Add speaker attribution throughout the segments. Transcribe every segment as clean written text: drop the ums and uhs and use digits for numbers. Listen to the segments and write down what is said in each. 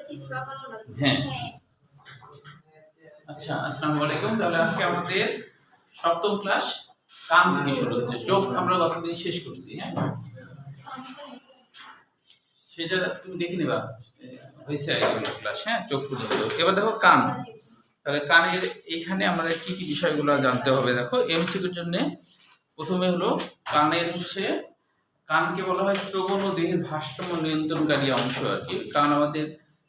Speaker 1: হ্যাঁ, আচ্ছা, আসসালামু আলাইকুম। তাহলে আজকে আমাদের সপ্তম ক্লাস কান থেকে শুরু হচ্ছে। চোখ আমরা গতদিন শেষ করছি, হ্যাঁ, সেটা তুমি দেখে নিবা হয়েছে ক্লাস, হ্যাঁ, চোখ পর্যন্ত। এবার দেখো কান। তাহলে কানের এখানে আমাদের কি কি বিষয়গুলো জানতে হবে। দেখো এমসিকিউর জন্য প্রথমে হলো কানের হচ্ছে, কানকে বলা হয় শ্রবণ ও দেহের ভারসাম্য নিয়ন্ত্রণকারী অংশ আর কি। কান আমাদের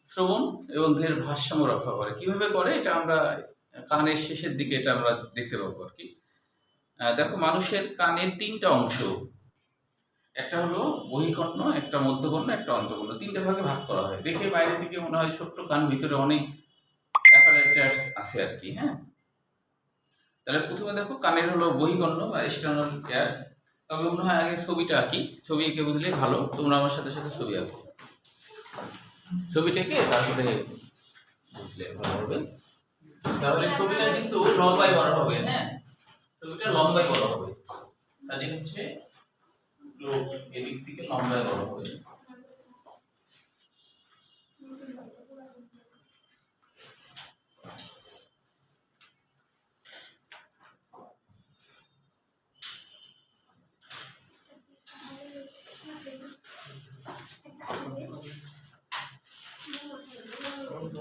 Speaker 1: শ্রবণ এবং দেহের ভারসাম্য রক্ষা করে। কিভাবে করে এটা আমরা কানের শেষের দিকে এটা আমরা দেখতে পাবো আর কি। দেখো মানুষের কানের তিনটা অংশ, একটা হলো বহিঃকর্ণ, একটা মধ্যকর্ণ, একটা অন্তঃকর্ণ, তিনটে ভাগে ভাগ করা হয়। দেখে বাইরে থেকে মনে হয় ছোট্ট কান, ভিতরে অনেক অ্যাপারেটাস আছে আর কি, হ্যাঁ। তাহলে প্রথমে দেখো কানের হলো বহিঃকর্ণ বা এক্সটার্নাল এয়ার। তবে মনে হয় আগে ছবিটা আঁকি, ছবি এঁকে বুঝলেই ভালো। তোমরা আমার সাথে সাথে ছবি আঁকো, ছবিটাকে তারপরে বুঝলে ভালো হবে। তাহলে ছবিটা কিন্তু লম্বায় বড় হবে, হ্যাঁ, ছবিটা লম্বায় বড় হবে। তাহলে হচ্ছে লোক এদিক থেকে লম্বায় বড় হবে।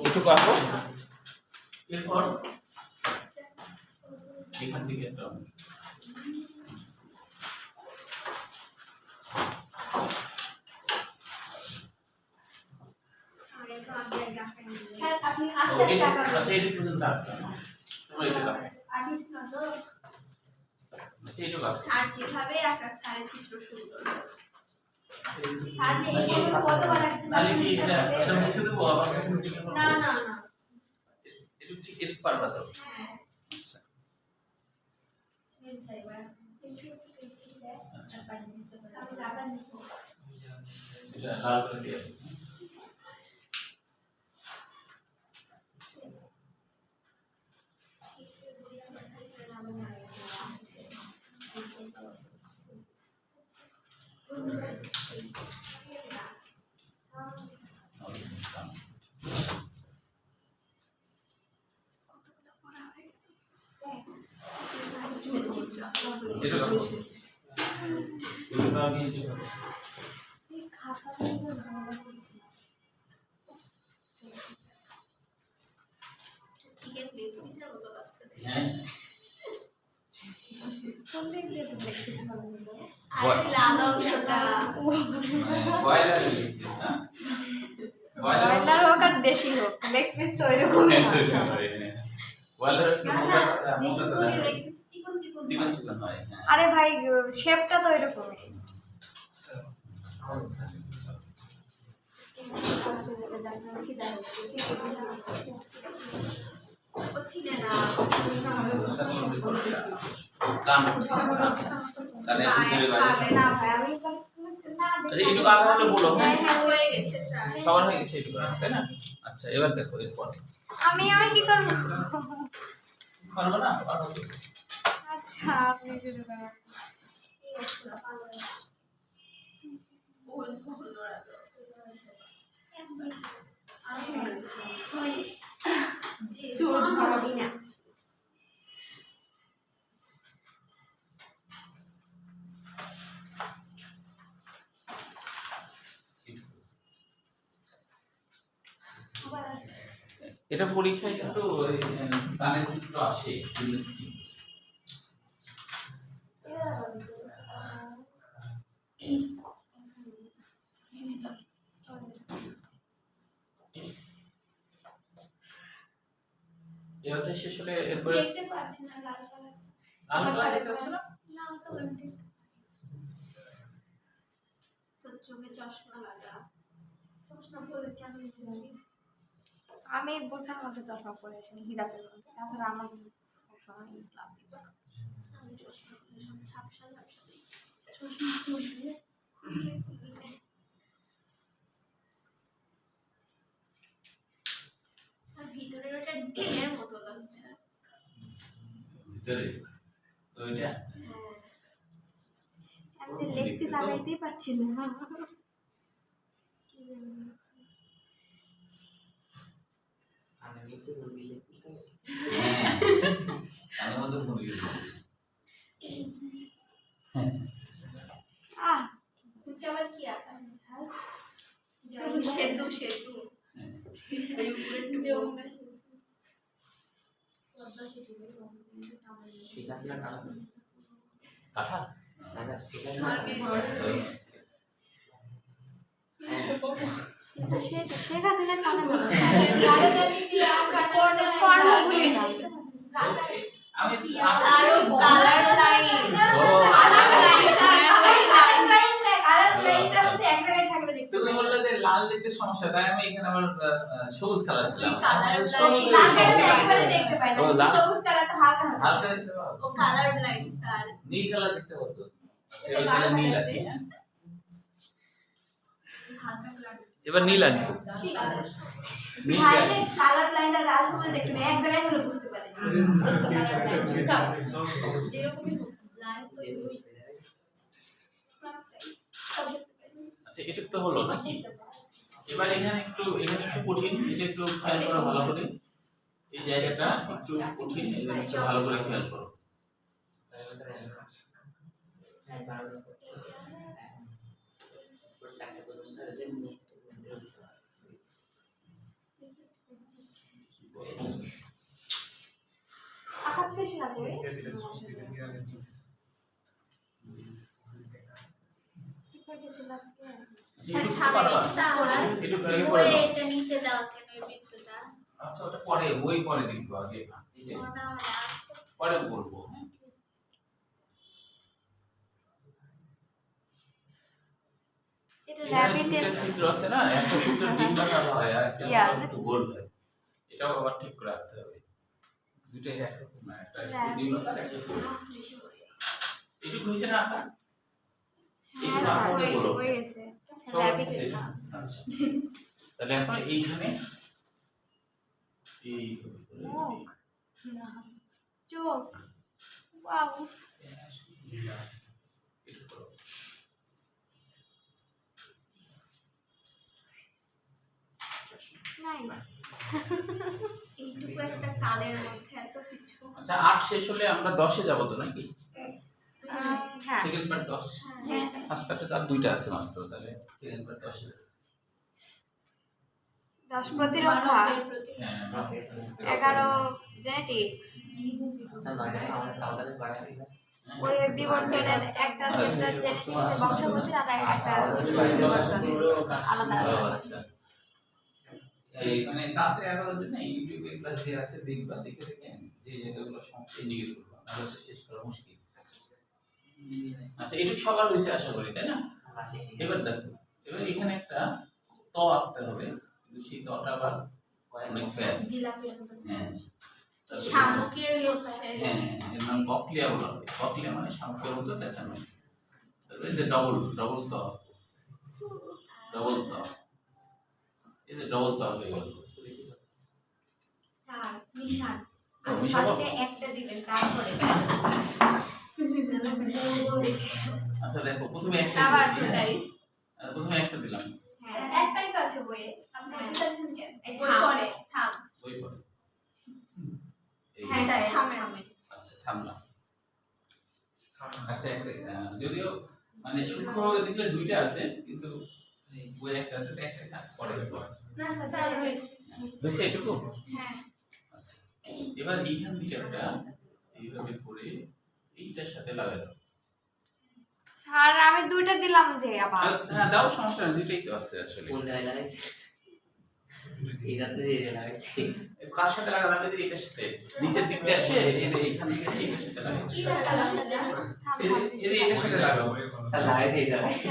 Speaker 1: এটুকু আঁকো। এরপর এখান থেকে একটা পারবা তো?
Speaker 2: ব্রয়লার হোক আর দেশি হোক, লেগ পিস তো এরকম। আরে ভাই শেপটা তো এরকমই।
Speaker 1: এইটুকু আঁকা হলে বলো, হ্যাঁ, সবার হয়ে গেছে এইটুকু, তাই না? আচ্ছা, এবার দেখো এরপর
Speaker 2: আমি কি করবো?
Speaker 1: পারবো না?
Speaker 2: আচ্ছা, আপনি শুরু করেন।
Speaker 1: এটা পরীক্ষায় কিন্তু কানের চিত্র আসে। এবারে শেষ হলে এরপরে
Speaker 2: দেখতে পাচ্ছি না, লাল কালার।
Speaker 1: লাল কালার দেখতে পাচ্ছ না?
Speaker 2: লাল কালার দেখতে। তো চোখে চশমা লাগা। চশমা পরে কেমন লাগে? আমি বোরখার মধ্যে চশমা পরে আসি, হিজাবের মধ্যে। তাছাড়া আমার সবসময় ক্লাস আমি চশমা পরে সব ঝাপসা ঝাপসা। চশমা পরে আর ভিতরের ওটা ডিমের মতো লাগছে।
Speaker 1: ভিতরে তো এটা
Speaker 2: আমি লেগ পিস আগাইতেই পারছি না।
Speaker 1: হ্যাঁ কানের মধ্যে মুরগি
Speaker 2: আহ
Speaker 3: कुछ आवाज किया था मिसाल जो सेतु सेतु এই উপরে যে ওমে পদ্মা সেতু
Speaker 4: শেখ হাসিনা টাকা
Speaker 1: কাঁঠাল
Speaker 4: না শেখ
Speaker 2: শেখ হাসিনা কানে বলে
Speaker 3: গাড়ি গাড়ি দিয়ে
Speaker 2: কর্ণ বলে না
Speaker 1: আমি
Speaker 3: আরো কালার লাইন
Speaker 1: ও
Speaker 3: কালার লাইনটা হচ্ছে এক জায়গায় থাকলে দেখতে
Speaker 1: তুমি বললে যে লাল দেখতে সমস্যা তাই আমি এখানে আবার সবুজ কালার
Speaker 3: কি
Speaker 1: দিলাম
Speaker 3: কালার
Speaker 1: সবুজ
Speaker 3: লাইন
Speaker 1: কালার
Speaker 3: একবারে দেখতে পাই না
Speaker 1: ও, লাল।
Speaker 3: সবুজ কালারটা হালকা হালকা
Speaker 1: হালকা দেখতে পাবো
Speaker 3: ও কালার লাইন স্যার
Speaker 1: নীল কালার দেখতে পাবো সেটা তাহলে নীল আছে হ্যাঁ?
Speaker 3: হালকা কালার
Speaker 1: এবার নীল আঁকবো
Speaker 3: কি কালার
Speaker 1: নীল
Speaker 3: ভাইরে কালার লাইনটা রাজমহল দেখতে পাই এক জায়গায় হলে বুঝতে পারি যেরকমই হোক লাইন তো
Speaker 1: আচ্ছা এটা তো হলো নাকি এবার এখানে একটু কঠিন এটা একটু খেয়াল করো ভালো করে এই জায়গাটা একটু কঠিন এটা একটু ভালো করে খেয়াল করো
Speaker 2: আঁকাচ্ছিস না তুই কি করেছিস আজকে
Speaker 1: একটু পারবা একটু আগে পড়ে দাও।
Speaker 3: এটা নিচে দাও কেন এই বৃত্তটা
Speaker 1: আচ্ছা ওটা পরে বই পরে দেখবো আগে এই যে
Speaker 3: ওটা
Speaker 1: পরে বলবো হ্যাঁ
Speaker 2: এটা
Speaker 1: এখানে
Speaker 2: র‍্যাবিটের
Speaker 1: দুটো চিত্র আছে না একটা সূত্র ডিম বাঁকা হয় আর একটা
Speaker 2: Yeah.
Speaker 1: একটু গোল হয় এটাও আবার ঠিক করে রাখতে হবে দুটোই একরকম না একটা একটু ডিম বাঁকা একটা একটু গোল এটুকু হয়েছে না আঁকা এই
Speaker 2: হ্যাঁ
Speaker 1: আঁকা হলে বলো
Speaker 2: হয়ে গেছে
Speaker 1: সব
Speaker 2: র‍্যাবিটের
Speaker 1: আছে। আচ্ছা তাহলে এখন এইখানে এই
Speaker 2: মুখ না চোখ ওয়াও
Speaker 1: একটু করো।
Speaker 2: নাইস
Speaker 3: এইটুকু একটা কালের মধ্যে এত কিছু
Speaker 1: আচ্ছা 8 শেষ হলে আমরা 10 এ যাব তো নাকি
Speaker 2: হ্যাঁ
Speaker 1: সেকেন্ড পার্ট 10 ফার্স্ট পার্টে তার দুইটা আছে মাত্র তাহলে সেকেন্ড পার্ট 10
Speaker 2: 10 প্রতিরক্ষা
Speaker 3: মানবের প্রতি
Speaker 1: হ্যাঁ
Speaker 2: 11 জেনেটিক্স ওই বিবর্তনের একটা চ্যাপ্টার জেনেটিক্সের বংশগতি আর একটা বিবর্তন আলাদা
Speaker 1: আচ্ছা এই মানে তাতে 11 জন্য ইউটিউবে ক্লাস দেয়া আছে দেখবা দেখে দেখে যে জায়গাগুলো সংক্ষেপে ইন্ডিকেট করবা তাহলে শেষ করা মুশকিল আচ্ছা এটুকু সবার হয়েছে আশা করি তাই না এবার দেখো এবার এখানে একটা ত আঁকতে হবে কিন্তু সেই তটা আবার অনেক ব্যাস
Speaker 3: জিলাপি
Speaker 1: হ্যাঁ
Speaker 3: শামুকের হচ্ছে
Speaker 1: হ্যাঁ এর নাম ককলিয়া বলা হয় ককলিয়া মানে শামুকের মতো পেঁচানো তারপরে যে ডবল ত এই যে ডবল ত হয়ে গেল
Speaker 3: স্যার নিশান
Speaker 1: ও, নিশান
Speaker 3: ফার্স্টে একটা দিবেন তারপরে
Speaker 1: আচ্ছা দেখো প্রথমে একটা
Speaker 3: আবার
Speaker 1: দিয়েছি, হ্যাঁ?
Speaker 3: গাইস
Speaker 1: প্রথমে একটা দিলাম
Speaker 3: হ্যাঁ একটাই তো আছে বইয়ে আপনি বুঝাচ্ছেন কেন
Speaker 2: এই
Speaker 3: বই
Speaker 2: থাম।
Speaker 3: পড়ে থাম
Speaker 1: ওই পরে এই
Speaker 3: হ্যাঁ স্যার থামেন
Speaker 1: আচ্ছা থামলাম আচ্ছা যদিও মানে সূক্ষ্মভাবে দেখলে দুইটা আছে কিন্তু ওই একটা আছে তো একটা কাজ পরে হবে।
Speaker 3: না স্যার হয়েছে
Speaker 1: হয়েছে এটুকু
Speaker 3: হ্যাঁ
Speaker 1: আচ্ছা এবার এইখান থেকে একটা এইভাবে করে এইটার সাথে লাগাই দাও
Speaker 2: স্যার আমি দুইটা দিলাম যে আবার
Speaker 1: হ্যাঁ দাও সমস্যা নেই দুইটাই তো আছে আসলে কার সাথে লাগানো হবে যে এটার সাথে নিচের দিক দিয়ে আসে এই যে এইখান থেকে এসে এটার সাথে লাগাই
Speaker 3: কি কালারটা দেন
Speaker 1: এই যে এটার সাথে লাগাবো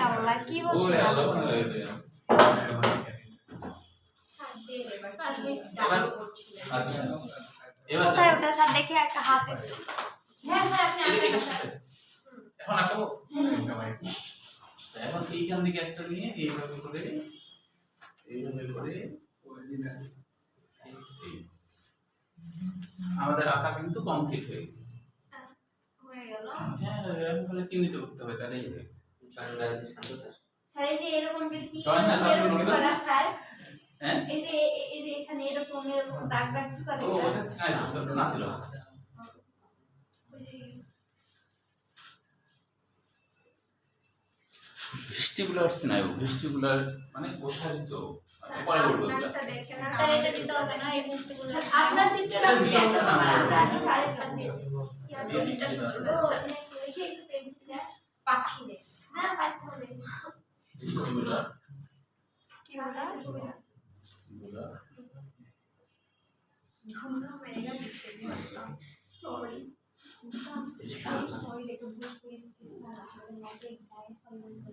Speaker 2: আল্লাহ কি
Speaker 1: ওরে
Speaker 2: হচ্ছে
Speaker 1: আল্লাহ ভালো হয়েছে
Speaker 3: স্যার দিয়ে এবার স্যার মিস
Speaker 1: এবার
Speaker 3: করছিলেন
Speaker 1: আচ্ছা এবার
Speaker 2: কোথায় ওটা স্যার দেখে একটা হাতে
Speaker 3: হ্যাঁ স্যার আপনি
Speaker 1: এটার
Speaker 3: আসেন
Speaker 1: সাথে এখন আঁকাবো এখন এইখান থেকে একটা নিয়ে এইভাবে করে এই। আমাদের আঁকা কিন্তু কমপ্লিট হয়ে গেছে
Speaker 3: হয়ে গেল
Speaker 1: হ্যাঁ এরকম করে চিহ্নিত করতে হবে তাহলেই হবে
Speaker 3: স্যার এই যে এরকম যদি
Speaker 1: চয়ন না,
Speaker 3: এরকম
Speaker 1: না,
Speaker 3: করা স্যার
Speaker 1: হ্যাঁ
Speaker 3: এই যে এখানে এরকম
Speaker 2: এরকম দাগ দাগ কি করে
Speaker 1: ও ওটা স্নাইপ তো না দিল ভেস্টিবুলার স্নায়ু ভেস্টিবুলার মানে প্রসারিত আচ্ছা পরে বলবো ওটা
Speaker 2: নামটা দেখে না
Speaker 3: স্যার এটা দিতে হবে না এই ভেস্টিবুলার
Speaker 2: আপনার চিত্রটা
Speaker 1: এটা দিয়ে দাও না,
Speaker 2: আমি সাড়ে সাথে
Speaker 3: এটা শুরু হচ্ছে
Speaker 2: পাচ্ছি রে না পাইতে হবে
Speaker 1: ভেস্টিবুলার
Speaker 2: কি হলো
Speaker 1: ভেস্টিবুলার
Speaker 2: ঘুমটা মেরে গেছে সরি সরি দেখো ভুল করেছি স্যার আসলে নাকি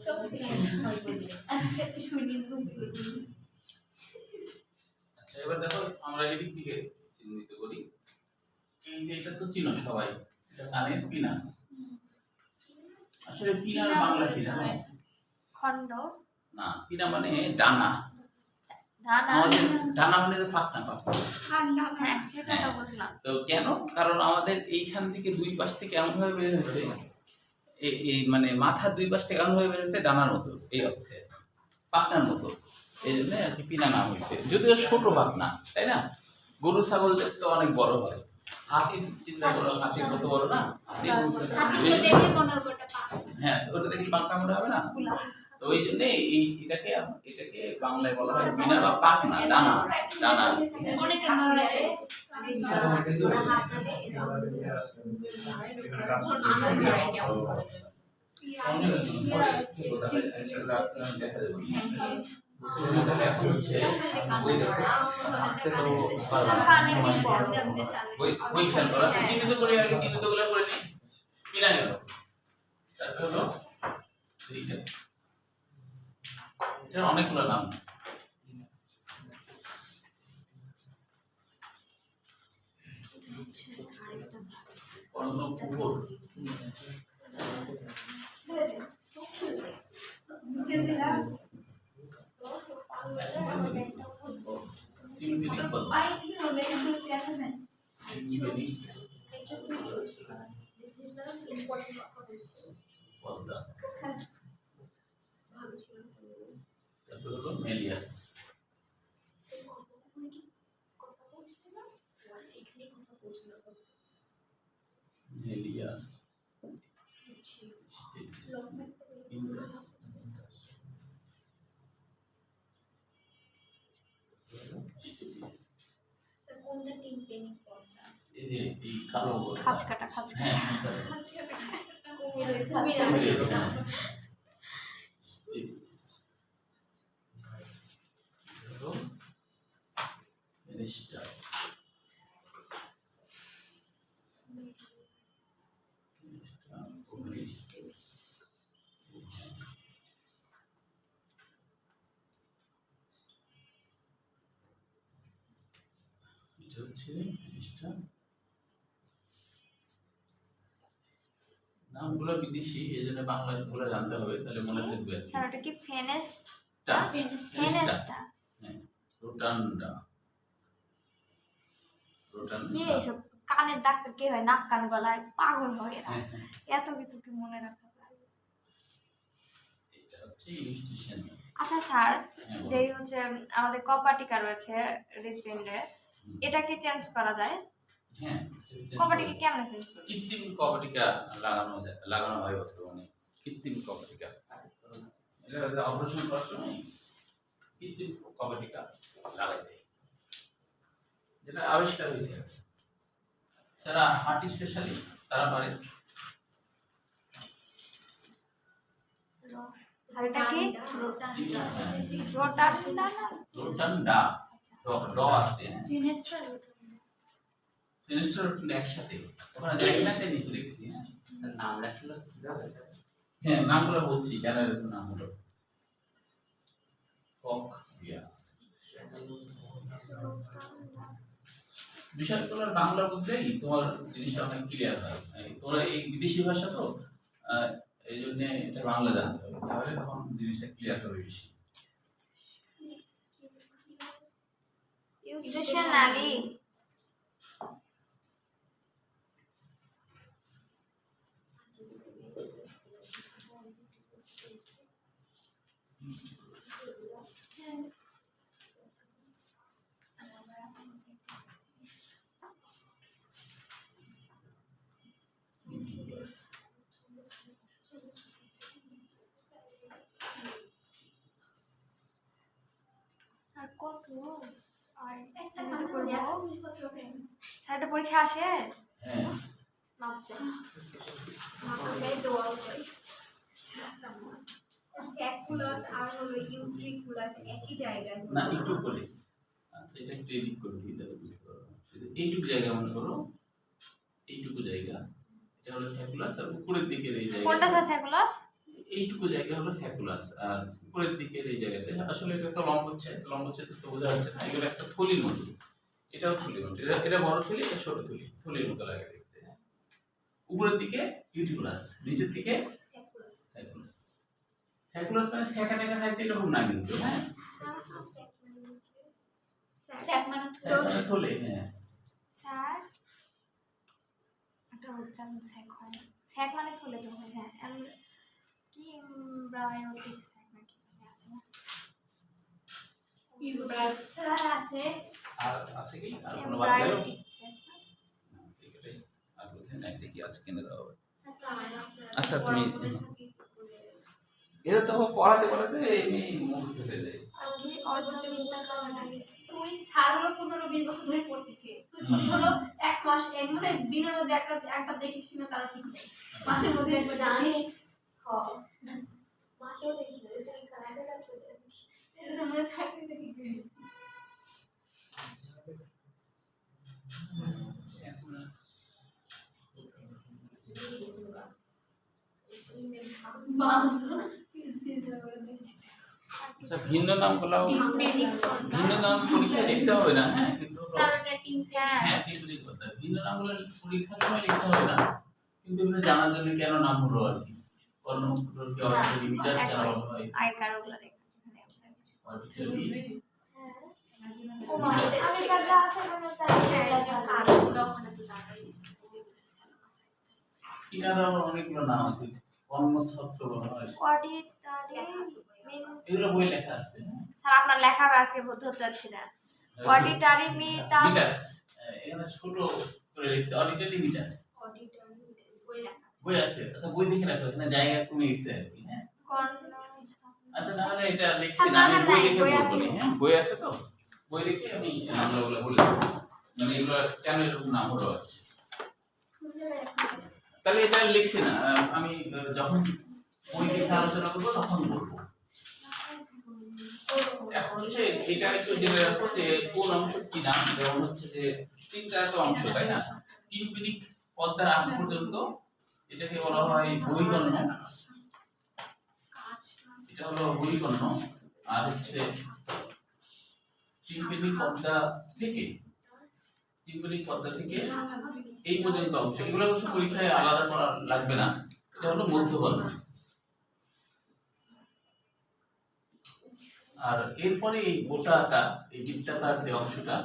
Speaker 2: সরি আজকে তো শুনি বুঝতে পারছি
Speaker 1: আচ্ছা এবার দেখো আমরা এদিক থেকে চিহ্নিত করি এই যে এটা তো চিনো সবাই এটা কানের পিনা আসলে পিনার বাংলা কি জানো
Speaker 2: খণ্ড
Speaker 1: না পিনা মানে ডানা
Speaker 2: ধানা
Speaker 1: আমাদের ডানা মানে যে পাখনা
Speaker 2: হ্যাঁ সেটা তো বুঝলাম
Speaker 1: তো কেন কারণ আমাদের এইখান থেকে দুই পাশ থেকে এমন ভাবে বের হয়েছে এই মানে মাথার দুই পাশ থেকে এমন ভাবে বের হয়েছে ডানার মতো এই অর্থে পাখনার মতো এই জন্য আর কি পিনা নাম হয়েছে যদিও ছোট পাখনা তাই না গরু ছাগলদের তো অনেক বড় হয় হাতির চিন্তা করো হাতি কত বড় না হাতি
Speaker 3: হাতিকে দেখে মনে হবে ওটা পা
Speaker 1: হ্যাঁ ওটা দেখলে পাখনা মনে হবে না তো ওই জন্য এটাকে বাংলায় বলা হয় পিনা বা পাখনা ডানা ডানা হ্যাঁ।
Speaker 3: অনেকে বলে
Speaker 1: এখন হচ্ছে ওই খেয়াল করা চিহ্নিত করে আগে চিহ্নিত করে করে নি পিনা গেল তারপর হলো এইটা এটার অনেকগুলো নাম কর্ণকুহর তিনবেণী পদ্মা তিনবেণী পদ্মা তারপর হলো মেলিয়াস মেলিয়াস ইন্দাস
Speaker 3: কোনটা টিম পেনি পড়া
Speaker 1: এই যে এই কালো
Speaker 2: খাঁচ কাটা
Speaker 1: হ্যাঁ
Speaker 3: খুবই রাখি
Speaker 1: এটা হচ্ছে জিনিসটা নামগুলো বিদেশি এই জন্য বাংলাগুলো জানতে হবে তাহলে মনে থাকবে আর কি
Speaker 2: স্যার ওটা কি ফেনেস
Speaker 1: ফেনেসটা হ্যাঁ রোটান্ডা
Speaker 2: কি এসব কানের ডাক্তার কি হয় নাক কান গলায় পাগল হয় এরা
Speaker 1: হ্যাঁ,
Speaker 2: এত কিছু কি মনে রাখা যায়
Speaker 1: এটা হচ্ছে ইনস্টিটিউশন
Speaker 2: আচ্ছা স্যার যেই হচ্ছে আমাদের কপাটিকা রয়েছে হৃদপিণ্ডে এটাকে চেঞ্জ করা যায়
Speaker 1: হ্যাঁ
Speaker 2: কপাটিকা কেমনে চেঞ্জ করবে
Speaker 1: কৃত্রিম কপাটিকা লাগানো হয় বর্তমানে কৃত্রিম কপাটিকা এটা অপারেশন করার সময় কৃত্রিম কপাটিকা লাগাই দেয় যেটা আবিষ্কার হয়েছে যারা হার্ট স্পেশালিস্ট তারা পারে
Speaker 2: স্যার এটা কি
Speaker 3: রোটান্ডা
Speaker 2: রোটান্ডা না
Speaker 1: রোটান্ডা ড আছে
Speaker 3: ফিনেস্টা
Speaker 1: ফিনিস্টার রোটান্ডা একসাথে ওখানে দেখি না তাই নিচে লিখছি
Speaker 4: নাম রাখছিল কিভাবে
Speaker 1: হ্যাঁ নামগুলো বলছি কেন এরকম নাম হলো কক ইয়া বিষয়গুলোর বাংলা বুঝলেই তোমার জিনিসটা অনেক ক্লিয়ার হয় তোমরা এই বিদেশি ভাষা তো এই জন্য এটা বাংলা জানতে হবে তাহলে তখন জিনিসটা ক্লিয়ার হবে বেশি
Speaker 2: ইউস্টেশনালি আর
Speaker 3: একটা
Speaker 2: আমি তো
Speaker 3: করবো
Speaker 2: করবো
Speaker 3: জিনিসপত্র
Speaker 2: স্যারটা পরীক্ষা আসে
Speaker 1: হ্যাঁ
Speaker 2: মাপ চাই
Speaker 3: চাই দোয়াও চাই স্যাকুলাস আর হলো ইউট্রিকুলাস একই জায়গায়
Speaker 1: না একটু করে আচ্ছা এটা একটু এডিট করে দিই তাহলে বুঝতে পারবো এইটুকু জায়গা মনে করো এইটুকু জায়গা এটা হলো স্যাকুলাস আর উপরের দিকের এই জায়গা
Speaker 2: কোনটা স্যার স্যাকুলাস
Speaker 1: এইটুকু জায়গা হলো স্যাকুলাস আর উপরের দিকের এই জায়গাটা আসলে এটা তো লম্ব হচ্ছে তো বোঝা যাচ্ছে না এগুলো একটা থলির মতো এটাও থলির মতো এটা বড় থলি এটা ছোট থলি থলির মতো লাগে দেখতে হ্যাঁ উপরের দিকে ইউটিকুলাস নিচের দিকে
Speaker 3: স্যাকুলাস
Speaker 1: স্যাকুলাস স্যাকুলাস মানে স্যাকা টাকা খাইছে এরকম না কিন্তু হ্যাঁ
Speaker 3: স্যাক মানে
Speaker 1: মানে থলি হ্যাঁ
Speaker 2: স্যার একটা উচ্চারণ স্যাক হয় না স্যাক মানে থলে তো হয় হ্যাঁ কি এমব্রায়োটিক স্যাক নাকি আছে না
Speaker 3: ইউব্রাক্সার আছে
Speaker 1: আর আছে কি আর কোনো বাদ গেল
Speaker 2: এমব্রায়োটিক স্যাক
Speaker 1: এটাই আর কোথায় নাই দেখি আজকে কিনে দেওয়া হবে
Speaker 3: আচ্ছা
Speaker 1: আচ্ছা, তুমি- এরা তো পড়াতে এমনি মুখস্থ হয়ে যায়
Speaker 3: তুই স্যার হলো 15-20 বছর ধরে পড়তেছিস তুই পড়িস হলো 1 মাস মানে দিনের মধ্যে একটা দেখিস কিনা তার ঠিক নেই মাসের মধ্যে একবার জানিস মাসেও দেখি না পরীক্ষা আগে লাগতে এটা তো মনে থাকে দেখি
Speaker 1: আচ্ছা ভিন্ন নাম গুলাও ভিন্ন নাম পরীক্ষা লিখতে হবে না হ্যাঁ কিন্তু হ্যাঁ কিন্তু লিখতে হবে ভিন্ন নাম গুলো পরীক্ষার সময় লিখতে হবে না কিন্তু এগুলো জানার জন্য কেন নাম হলো আর কি কর্ণমুক্তর কি অর্থ লিমিটাস কেন বলা হয়
Speaker 2: আই কারোগুলো রেখা
Speaker 1: অর্বিটারি
Speaker 2: ও মা আমি কাজে আছে মানে তাই কাজগুলো ওখানে তো তাড়াতাড়ি
Speaker 1: কিনারাও অনেকগুলো নাম আছে কর্মছত্র বলা হয়
Speaker 2: অডিটারি
Speaker 1: এগুলো বই লেখা আছে
Speaker 2: স্যার আপনার লেখা আজকে ধরতে যাচ্ছি না অডিটারি মিটাস
Speaker 1: মিটাস এখানে ছোট করে লিখছে অডিটারি মিটাস বই আছে আচ্ছা বই দেখে রাখো এখানে জায়গা কমে গেছে আর কি হ্যাঁ আচ্ছা তাহলে এটা লিখছি না আমি বই দেখে বলবো নি, হ্যাঁ বই আছে তো বই দেখে আমি নামগুলো বলে দেব মানে এগুলো কেন এরকম নাম হলো আর কি। তাহলে এটা লিখছি না আমি যখন বই দেখে আলোচনা করবো তখন বলবো এখন হচ্ছে এটা একটু জেনে রাখো যে কোন অংশ কি নাম যেমন হচ্ছে যে তিনটা তো অংশ তাই না টিম্পানিক পদ্মার আগ পর্যন্ত এটাকে বলা হয় বহিকর্ণ এটা হলো বহিকর্ণ আর হচ্ছে টিম্পানিক পদ্মা থেকে এই পর্যন্ত অংশ এগুলো অবশ্য পরীক্ষায় আলাদা করা লাগবে না এটা হলো মধ্যকর্ণ আর এরপরে এই গোটাটা এই বৃত্তাকার যে অংশটা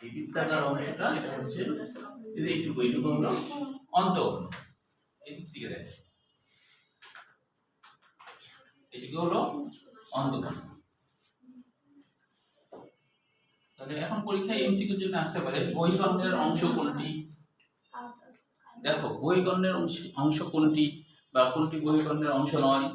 Speaker 1: এই বৃত্তাকার অংশটা এটা হচ্ছে এই যে এইটুকু হলো অন্তঃকর্ণ এই দিক থেকে দেখেন এটুকু হলো অন্তঃকর্ণ তাহলে এখন পরীক্ষায় এমসিকিউর জন্য আসতে পারে বহিকর্ণের অংশ কোনটি দেখো বহিকর্ণের অংশ কোনটি বা কোনটি বহিকর্ণের অংশ নয়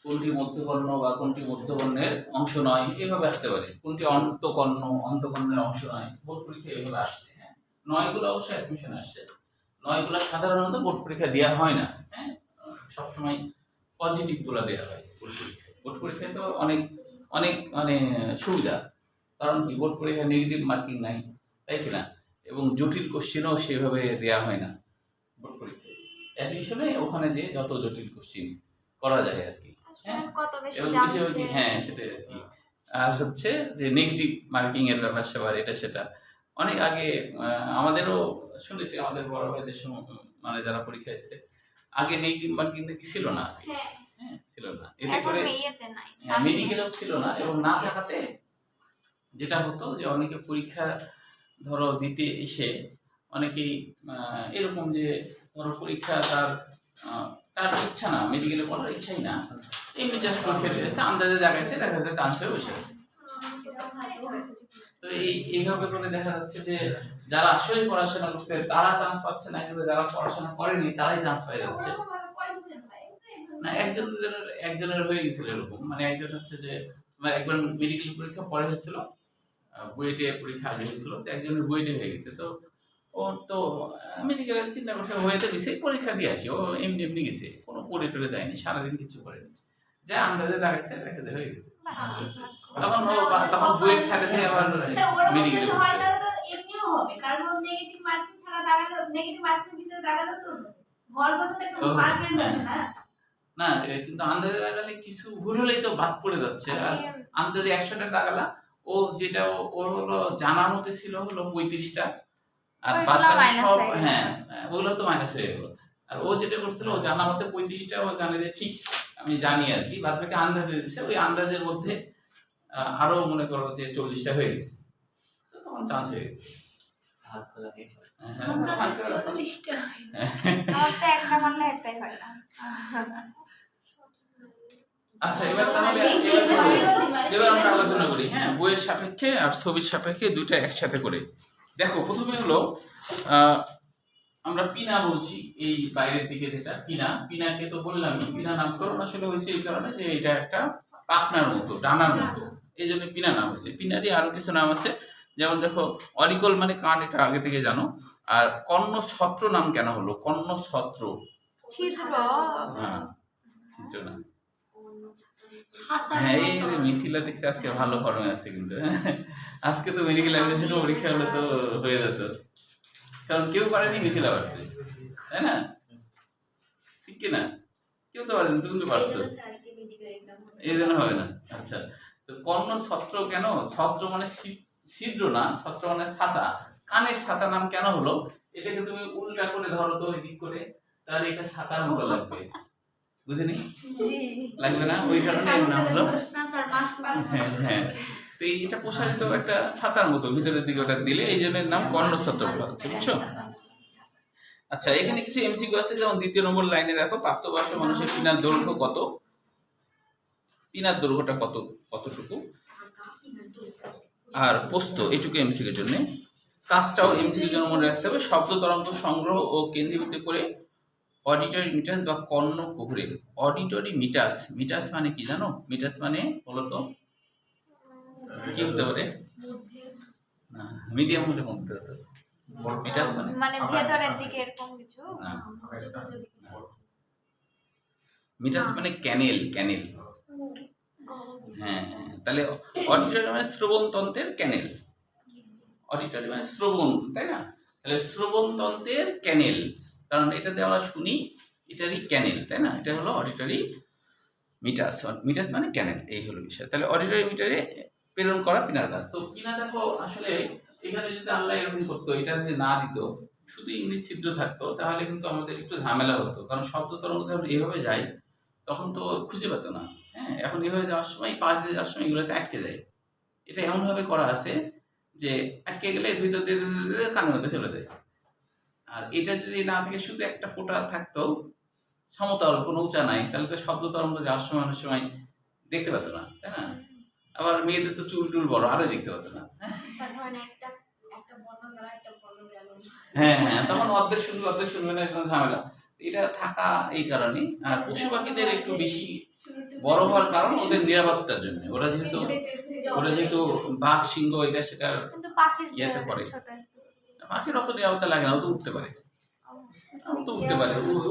Speaker 1: কোনটি মধ্যকর্ণ বা কোনটি মধ্যকর্ণের অংশ নয় এভাবে আসতে পারে কোনটি অন্তঃকর্ণের অংশ নয় বোর্ড পরীক্ষা এভাবে আসছে হ্যাঁ নয়গুলো অবশ্যই অ্যাডমিশন আসছে নয়গুলো সাধারণত বোর্ড পরীক্ষা দেওয়া হয় না হ্যাঁ সবসময় পজিটিভ গুলো দেওয়া হয় বোর্ড পরীক্ষায় তো অনেক অনেক মানে সুবিধা কারণ কি বোর্ড পরীক্ষায় নেগেটিভ মার্কিং নাই তাই কি না এবং জটিল কোশ্চেনও সেভাবে দেওয়া হয় না বোর্ড পরীক্ষায় অ্যাডমিশনে ওখানে যে যত জটিল কোশ্চেন করা যায় আর কি
Speaker 2: কত বেশি
Speaker 1: এবং
Speaker 2: জানছে
Speaker 1: বেশি হ্যাঁ সেটাই আর কি আর হচ্ছে যে নেগেটিভ মার্কিং এর ব্যাপার স্যাপার এটা সেটা অনেক আগে আমাদেরও শুনেছি আমাদের বড় ভাইদের সময় মানে যারা পরীক্ষা দিয়েছে আগে নেগেটিভ মার্কিং নাকি ছিল না হ্যাঁ ছিল না এতে করে মেডিকেলেও ছিল না এবং না থাকাতে যেটা হতো যে অনেকে পরীক্ষা ধরো দিতে এসে অনেকেই এরকম যে ধরো পরীক্ষা তার ইচ্ছা না মেডিকেলে পড়ার ইচ্ছাই না এমনি জাস্ট পরীক্ষা দিয়েছে আন্দাজে জায়গায় দেখা যাচ্ছে চান্স হয়ে বসে আছে তো এইভাবে করে দেখা যাচ্ছে যে যারা আসলে পড়াশোনা করছে তারা চান্স পাচ্ছে না কিন্তু যারা পড়াশোনা করেনি তারাই চান্স পেয়ে যাচ্ছে না একজনের হয়ে গেছিল এরকম মানে একজন হচ্ছে যে একবার মেডিকেল পরীক্ষা পরে হয়েছিল বুয়েটে পরীক্ষা আগে হয়েছিল, তো একজনের বুয়েটে হয়ে গেছে। তো ওর তো মেডিকেলে চিন্তা করছে হয়ে তো গেছে, পরীক্ষা দিয়ে আসি। ও এমনি এমনি গেছে, কোনো পড়ে টরে যায়নি, সারাদিন কিছু করেনি, যা আন্দাজে দেখাচ্ছে দেখাতে হয়ে গেছে। তখন ও তখন বুয়েট ছাড়ে দিয়ে আবার
Speaker 3: স্যার ওরকম
Speaker 1: মেডিকেলে
Speaker 3: যদি হয় তাহলে তো এমনিও হবে, কারণ ও নেগেটিভ মার্কিং ছাড়া দাঁড়ালে, নেগেটিভ মার্কিং ভিতরে দাঁড়ালে তো ভর জন্য তো একটা মার্কেট আছে না।
Speaker 1: না কিন্তু আন্দাজে দাগালে কিছু ভুল হলেই তো বাদ পড়ে যাচ্ছে। আর আন্দাজে 100টা দাগালা, ও যেটা ওর হলো জানা মতে ছিল হলো 35টা, আর বাদ
Speaker 2: ওইগুলো
Speaker 1: বাকি
Speaker 2: minus
Speaker 1: সব
Speaker 2: হয়ে গেল।
Speaker 1: হ্যাঁ ওগুলো তো মাইনাস হয়ে গেল। আর ও যেটা করছিল ও জানা মতে 35টা ও জানে যে ঠিক আমি জানি আর কি, বাদ বাকি আন্দাজে দিচ্ছে, ওই আন্দাজের মধ্যে আরো মনে করো যে 40টা হয়ে গেছে, তো তখন চান্স হয়ে গেছে।
Speaker 4: হাত খোলা নেই।
Speaker 1: হ্যাঁ, ভাগ করে দাও।
Speaker 3: 40টা
Speaker 2: আমার তো একটা মারলে একটাই হয় না।
Speaker 1: আচ্ছা এবার তাহলে এবার আমরা আলোচনা করি, হ্যাঁ বইয়ের সাপেক্ষে আর ছবির সাপেক্ষে দুইটা একসাথে করে। দেখো প্রথমে হলো আমরা পিনা বলছি, এই বাইরের দিকে যেটা পিনা, পিনাকে তো বললাম পিনা নামকরণ আসলে হয়েছে এই কারণে যে এটা একটা পাখনার মতো, ডানার মতো, এই জন্য পিনা নাম হয়েছে। পিনারই আরো কিছু নাম আছে, যেমন দেখো অরিকল মানে কান, এটা আগে থেকে জানো। আর কর্ণ ছত্র নাম কেন হলো? কর্ণ ছত্র,
Speaker 2: ছিদ্র।
Speaker 1: হ্যাঁ চিত্র না।
Speaker 3: ছাতা
Speaker 1: হ্যাঁ এই যে মিথিলা দেখছি আজকে ভালো ফর্মে আছে কিন্তু, আজকে তো মেডিকেল এক্সামিনেশন পরীক্ষা হলে তো হয়ে যেত, কারণ কেউ পারেনি মিথিলা পারছে, তাই না? ঠিক কি না? কেউ তো পারেনি, তুমি তো পারছো, এই জন্য হবে না। আচ্ছা তো কর্ণ ছত্র কেন? ছত্র মানে ছিদ্র না, ছত্র মানে ছাতা। কানের ছাতা নাম কেন হলো? এটাকে তুমি উল্টা করে ধরো তো এদিক করে, তাহলে এটা ছাতার মতো লাগবে, বুঝেনি?
Speaker 2: জি।
Speaker 1: লাগবে না, ওই কারণে এর নাম হলো।
Speaker 3: না স্যার মাস
Speaker 1: হ্যাঁ হ্যাঁ, তো এটা প্রসারিত একটা ছাতার মতো ভিতরের দিকে ওটা দিলে এই জন্য এর নাম কর্ণছত্র বলা হচ্ছে, বুঝছো? আচ্ছা এখানে কিছু এমসিকিউ আছে, যেমন 2 নম্বর লাইনে দেখো প্রাপ্তবয়স্ক মানুষের পিনার দৈর্ঘ্য কত, পিনার দৈর্ঘ্যটা কতটুকু, আর প্রস্থ, এটুকু এমসিকিউর জন্য। কাজটাও এমসিকিউর জন্য মনে রাখতে হবে। শব্দ তরঙ্গ সংগ্রহ ও কেন্দ্রীভূত করে অডিটরি মিটাস বা কর্ণ কুহরে। অডিটরি মিটাস, মিটাস মানে কি জানো? মিটাস মানে বলতো কি হতে পারে? না মিডিয়াম হলে মধ্যে হতে পারে। মিটাস
Speaker 2: মানে ভেতরের দিকে এরকম কিছু।
Speaker 1: না, মিটাস মানে ক্যানেল, ক্যানেল। হ্যাঁ হ্যাঁ, তাহলে অডিটরি মানে শ্রবণ তন্ত্রের ক্যানেল, অডিটরি মানে শ্রবণ, তাই না? তাহলে শ্রবণ তন্ত্রের ক্যানেল, কারণ এটাতে আমরা শুনি, এটারই ক্যানেল, তাই না? এটা হলো অডিটরি মিটাস, মিটাস মানে ক্যানেল, এই হলো বিষয়। তাহলে অডিটরি মিটারে প্রেরণ করা পিনার কাজ। তো পিনা দেখো আসলে এখানে যদি আল্লাহ এরকম করতো, এটা যদি না দিত, শুধু ইংলিশ ছিদ্র থাকতো, তাহলে কিন্তু আমাদের একটু ঝামেলা হতো, কারণ শব্দ তরঙ্গ যখন এইভাবে যায় তখন তো খুঁজে পেতো না। হ্যাঁ এখন এইভাবে যাওয়ার সময়, পাশ দিয়ে যাওয়ার সময় এগুলোতে আটকে যায়। এটা এমন ভাবে করা আছে যে আটকে গেলে এর ভিতর দিয়ে কানের মধ্যে চলে যায়। আর এটা যদি না থেকে শুধু একটা ফোঁটা থাকতো, সমতল, কোনো উঁচা নাই, তাহলে তো শব্দ তরঙ্গ যাওয়ার সময় অনেক সময় দেখতে পেতো না, তাই না? আবার মেয়েদের তো চুল টুল বড়, আরো দেখতে পেতো না। হ্যাঁ হ্যাঁ, তখন অর্ধেক শুনবে না, কোনো ঝামেলা। এটা থাকা এই কারণে। আর পশু পাখিদের একটু বেশি বড় হওয়ার কারণ ওদের নিরাপত্তার জন্য। ওরা যেহেতু বাঘ, সিংহ, এটা সেটা
Speaker 2: কিন্তু পাখির
Speaker 1: ইয়েতে পড়ে।
Speaker 2: ছোট।
Speaker 1: পাখির অত নিরাপত্তা লাগে না, ও তো উঠতে পারে,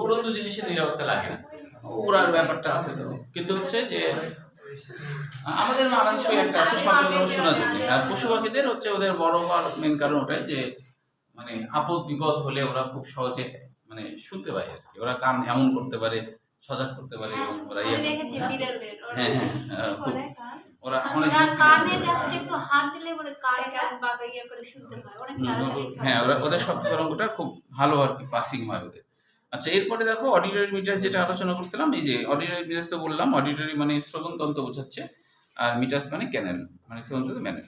Speaker 1: উড়ন্ত জিনিসের নিরাপত্তা লাগে না, ওড়ার ব্যাপারটা আছে তো। কিন্তু হচ্ছে যে আমাদের মানানসই একটা আছে শব্দ শোনার জন্য। আর পশু পাখিদের হচ্ছে ওদের বড় হওয়ার মেন কারণ ওটাই যে মানে আপদ বিপদ হলে ওরা খুব সহজে মানে শুনতে পায় আর কি। ওরা কান এমন করতে পারে, সজাগ করতে পারে, এবং ওরা ইয়ে
Speaker 3: দেখেছি বিড়ালদের
Speaker 1: হ্যাঁ হ্যাঁ খুব ওরা অনেক
Speaker 3: ওরা কানে জাস্ট একটু হাত দিলে পরে কান কেমন বাগাইয়া করে শুনতে পায়, অনেক তাড়াতাড়ি।
Speaker 1: হ্যাঁ ওদের শব্দ তরঙ্গটা খুব ভালো আর কি পাসিং হয় ওদের। আচ্ছা এরপরে দেখো অডিটরি মিটার যেটা আলোচনা করছিলাম, এই যে অডিটরি মিটার তো বললাম, অডিটরি মানে শ্রবণ তন্ত্র বোঝাচ্ছে, আর মিটার মানে ক্যানেল, মানে শ্রবণ তন্ত্র ক্যানেল।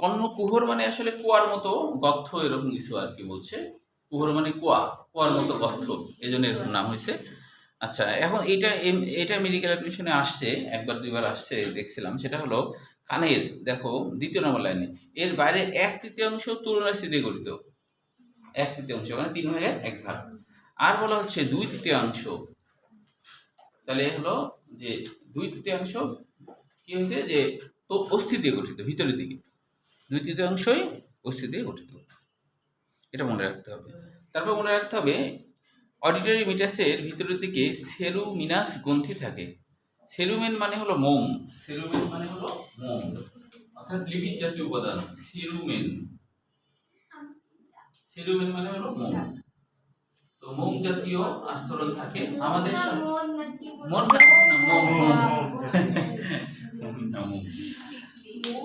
Speaker 1: কর্ণ কুহর মানে আসলে কুয়ার মতো গর্ত, এরকম কিছু আর কি বলছে। কুহর মানে কুয়ার মতো গর্ত, এই জন্য এরকম নাম হয়েছে। আচ্ছা এখন এটা মেডিকেল অ্যাডমিশনে আসছে, একবার দুইবার আসছে দেখছিলাম। সেটা হলো কানের, দেখো 2 নম্বর লাইনে, এর বাইরে 1/3 তুলনাস্থিতি দিয়ে গঠিত। 1/3 মানে 3 ভাগের 1 ভাগ। আর বলা হচ্ছে 2/3, তাহলে হলো যে 2/3 কি হয়েছে যে তো অস্থি দিয়ে গঠিত, ভিতরের দিকে 2/3 অস্থি দিয়ে গঠিত, এটা মনে রাখতে হবে। তারপর মনে রাখতে হবে অডিটরি মিটাসের ভিতরের দিকে সেরুমিনাস গ্রন্থি থাকে। সেরুমেন মানে হলো মোম, সেরুমেন মানে হলো মোম অর্থাৎ লিপিড জাতীয় উপাদান। সেরুমেন, সেরুমেন মানে হলো মোম। তো মোম জাতীয় আস্তরণ থাকে আমাদের মন না মোম, মোম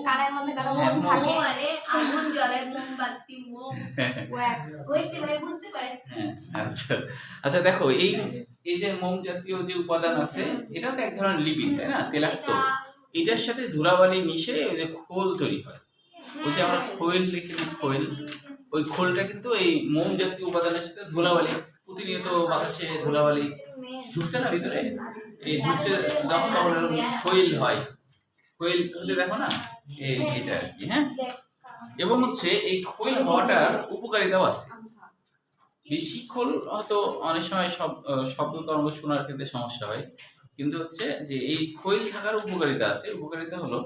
Speaker 2: কানের মধ্যে কারো
Speaker 1: হ্যাঁ,
Speaker 2: মোম থাকে,
Speaker 3: আরে আগুন জ্বলে, মোমবাতি, মোম,
Speaker 2: ওয়্যাক্স।
Speaker 3: হইছে ভাই, বুঝতে পারছি।
Speaker 1: হ্যাঁ, আচ্ছা আচ্ছা, দেখো এই এই যে মোম জাতীয় যে উপাদান আছে এটা তো এক ধরনের লিপিড, তাই না, তেলাক্ত। এটার সাথে ধুলাবালি মিশে ওই যে খোল তৈরি হয়, ওই যে আমরা খোল লিখি না, খোল, ওই খোলটা কিন্তু এই মোম জাতীয় উপাদানের সাথে ধুলাবালি, প্রতিনিয়ত বাতাসে ধুলাবালি ঢুকছে না ভিতরে, এই ঢুকছে যখন তখন খোল হয়, খোল হতে দেখো না এটা আর কি। হ্যাঁ, এবং হচ্ছে এই খোল হওয়াটার উপকারিতাও আছে। বেশি খোল হয়তো অনেক সময় শব্দ তরঙ্গ শোনার ক্ষেত্রে সমস্যা হয়, কিন্তু হচ্ছে যে এই খোল থাকার উপকারিতা আছে। উপকারিতা হলো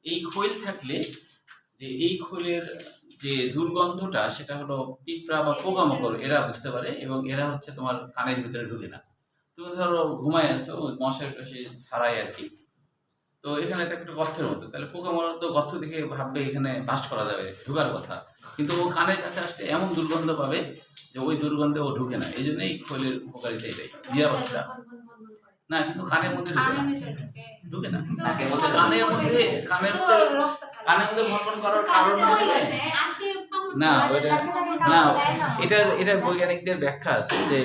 Speaker 1: এই খোল থাকলে যে এই খোলের যে দুর্গন্ধটা সেটা হলো পিঁপড়া বা পোকামাকড় এরা বুঝতে পারে, এবং এরা হচ্ছে তোমার কানের ভিতরে ঢুকে না। তুমি ধরো ঘুমায় আছো, মশার কাছে ছাড়াই আর কি, তো এখানে তো একটা গর্তের মতো, তাহলে পোকামাকড় তো গর্ত দেখে ভাববে এখানে বাস করা যাবে, ঢোকার কথা, কিন্তু ও কানের কাছে আসতে এমন দুর্গন্ধ পাবে যে ওই দুর্গন্ধে ও ঢুকে না। এই জন্যই খোলের উপকারিতা এটাই, নিরাপত্তা না, কিন্তু কানের মধ্যে ঢুকে না, ঢুকে না
Speaker 4: নাকের মধ্যে
Speaker 1: কানের মধ্যে, কানের মধ্যে ভ্রমণ করার কারণ হিসেবে না, ওইটা না, এটার বৈজ্ঞানিকদের ব্যাখ্যা আছে যে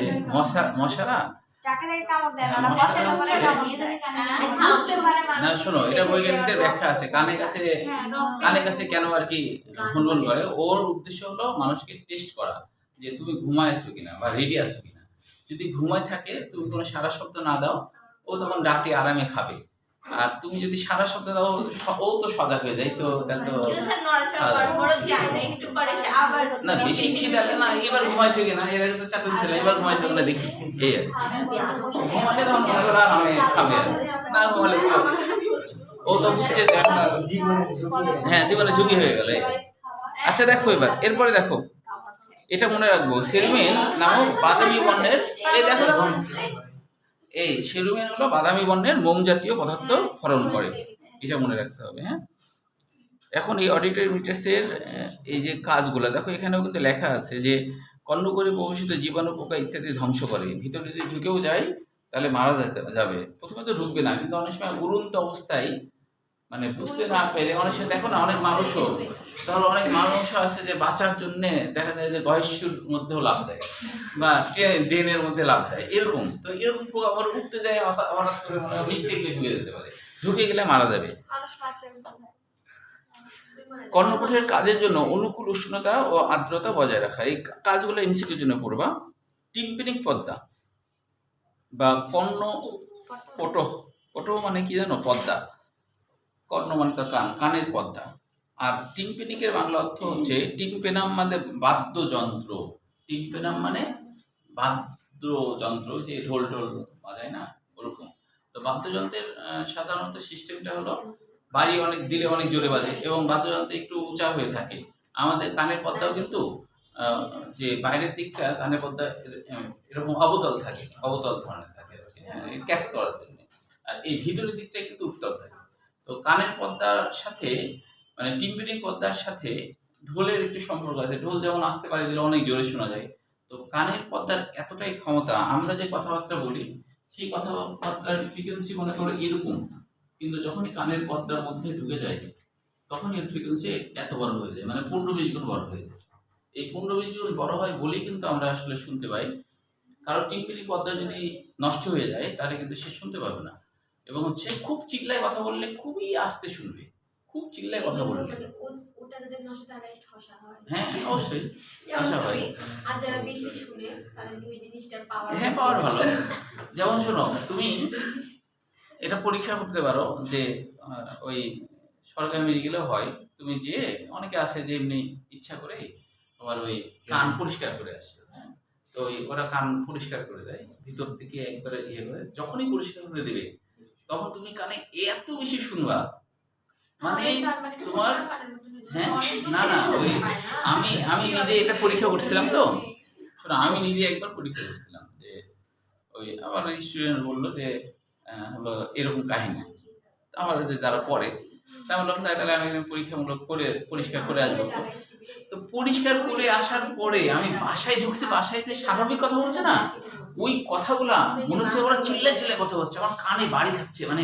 Speaker 1: মশারা
Speaker 2: যাকে দেখে কামড় দেয় না, ওরা বসে করে কামড় দেয়। বুঝতে পারে
Speaker 1: না,
Speaker 2: মানুষ।
Speaker 1: শোনো, এটা বৈজ্ঞানিকদের ব্যাখ্যা আছে। কানের কাছে কেন আর কি ভ্রমণ করে, ওর উদ্দেশ্য হলো মানুষকে টেস্ট করা যে তুমি ঘুমায় আছো কিনা বা রেডি আছো কিনা। যদি ঘুমায় থাকে, তুমি কোনো সারা শব্দ না দাও, ও তখন ডাকটি আরামে খাবে। আর তুমি যদি সারা শব্দ দাও, ও তো সজাগ হয়ে যায়, তো তাহলে তো না, বেশি খিদালে না, এবার ঘুমাইছে কিনা, এর আগে তো চারটে ছিল, এবার ঘুমাইছে কিনা দেখি, এই আর কি। ঘুমালে তখন মনে করো আরামে খাবে, আর না ঘুমালে ও তো বুঝছে যে আপনার হ্যাঁ জীবনে ঝুঁকি হয়ে গেল। আচ্ছা দেখো এরপরে দেখো, এটা মনে রাখবো, সেরুমেন নামক বাদামি বর্ণের, এই দেখো দেখো, এই সেরুমেন হলো বাদামি বর্ণের মোম জাতীয় পদার্থ ক্ষরণ করে, এটা মনে রাখতে হবে। হ্যাঁ, এখন এই অডিটরি মিটাসের এই যে কাজগুলো দেখো, এখানেও কিন্তু লেখা আছে যে কর্ণকরে প্রবেশিত জীবাণু, পোকা ইত্যাদি ধ্বংস করে। ভিতরে যদি ঢুকেও যায় তাহলে মারা যাবে। প্রথমে তো ঢুকবে না, কিন্তু অনেক সময় উড়ন্ত অবস্থায় মানে বুঝতে না পেরে, অনেক সময় দেখো না, অনেক মানুষও তাহলে অনেক মানুষও আছে যে বাঁচার জন্য দেখা যায় যে গহেশ্বর মধ্যেও লাভ দেয় বা ড্রেনের মধ্যে লাভ দেয়, এরকম। তো এরকম পোকা আবার উঠতে যায়, হঠাৎ করে মানে মিস্টেকলি ঢুকে যেতে পারে, ঢুকে গেলে মারা যাবে।
Speaker 2: মানুষ মাত্র বোঝায়।
Speaker 1: কর্ণপটের কাজের জন্য অনুকূল উষ্ণতা ও আর্দ্রতা বজায় রাখা, এই কাজগুলো এমসিকিউর জন্য পড়বা। টিম্পেনিক পদ্মা বা পটো মানে কি জানো, পদ্মা, কর্ণ মানে তো কান, কানের পদ্মা। আর টিম্পেনিকের বাংলা অর্থ হচ্ছে টিম্পেনাম মানে বাদ্যযন্ত্র, টিম্পেনাম মানে বাদ্যযন্ত্র, যে ঢোল বাজায় না ওরকম। তো বাদ্যযন্ত্রের সাধারণত সিস্টেমটা হলো বাড়ি অনেক দিলে অনেক জোরে বাজে, এবং বাদ্যযন্ত্র একটু উঁচা হয়ে থাকে। আমাদের কানের পর্দাও কিন্তু যে বাইরের দিকটা কানের পর্দা এরকম অবতল থাকে, অবতল ধরনের থাকে, হ্যাঁ, ক্যাচ করার জন্য। আর এই ভিতরের দিকটা কিন্তু উত্তল থাকে। তো কানের পর্দার সাথে মানে টিম্পেনিক পর্দার সাথে ঢোলের একটু সম্পর্ক আছে। ঢোল যেমন আসতে পারে দিলে অনেক জোরে শোনা যায়, তো কানের পর্দার এতটাই ক্ষমতা, আমরা যে কথাবার্তা বলি সেই কথাবার্তার ফ্রিকোয়েন্সি মনে করো এরকম, কিন্তু যখনই কানের পর্দার মধ্যে ঢুকে যায় তখন এর ফ্রিকোয়েন্সি এত বড় হয়ে যায়, মানে 15-20 গুণ বড় হয়ে যায়। এই 15-20 গুণ বড় হয় বলেই কিন্তু আমরা আসলে শুনতে পাই। কারণ টিম্পেনিক পর্দা যদি নষ্ট হয়ে যায় তাহলে কিন্তু সে শুনতে পাবে না, এবং হচ্ছে খুব চিল্লায় কথা বললে খুবই আস্তে শুনবে, খুব চিল্লায় কথা বললে।
Speaker 3: ওটা যদি নষ্ট হয়, ঠসা হয়।
Speaker 1: হ্যাঁ অবশ্যই আশা হয়।
Speaker 3: আর যারা বেশি শুনে তাদের কি ওই জিনিসটার পাওয়ার,
Speaker 1: হ্যাঁ পাওয়ার ভালো। যেমন শোনো, তুমি এটা পরীক্ষা করতে পারো যে ওই সরকারি মেডিকেলেও হয়, তুমি যে অনেকে আছে যে এমনি ইচ্ছা করে তোমার ওই কান পরিষ্কার করে আসে, হ্যাঁ, তো ওরা কান পরিষ্কার করে দেয় ভিতর থেকে একবারে ইয়ে করে, যখনই পরিষ্কার করে দেবে তখন তুমি কানে এত বেশি শুনবা, মানে
Speaker 2: মানে
Speaker 1: তোমার হ্যাঁ না না
Speaker 3: শুনতে
Speaker 1: ওই
Speaker 3: পায় না।
Speaker 1: আমি নিজে এটা পরীক্ষা করছিলাম তো শোনো আমি নিজে একবার পরীক্ষা করছিলাম যে ওই আমার স্টুডেন্ট বললো যে হলো এরকম কাহিনী আমার যে যারা পড়ে তা বললাম তাহলে আমি পরীক্ষামূলক করে পরিষ্কার করে আসবো তো পরিষ্কার করে আসার পরে আমি বাসায় ঢুকছি বাসায় যে স্বাভাবিক কথা বলছে না ওই কথাগুলা মনে হচ্ছে ওরা চিল্লা চিল্লা কথা বলছে আমার কানে বাড়ি খাচ্ছে মানে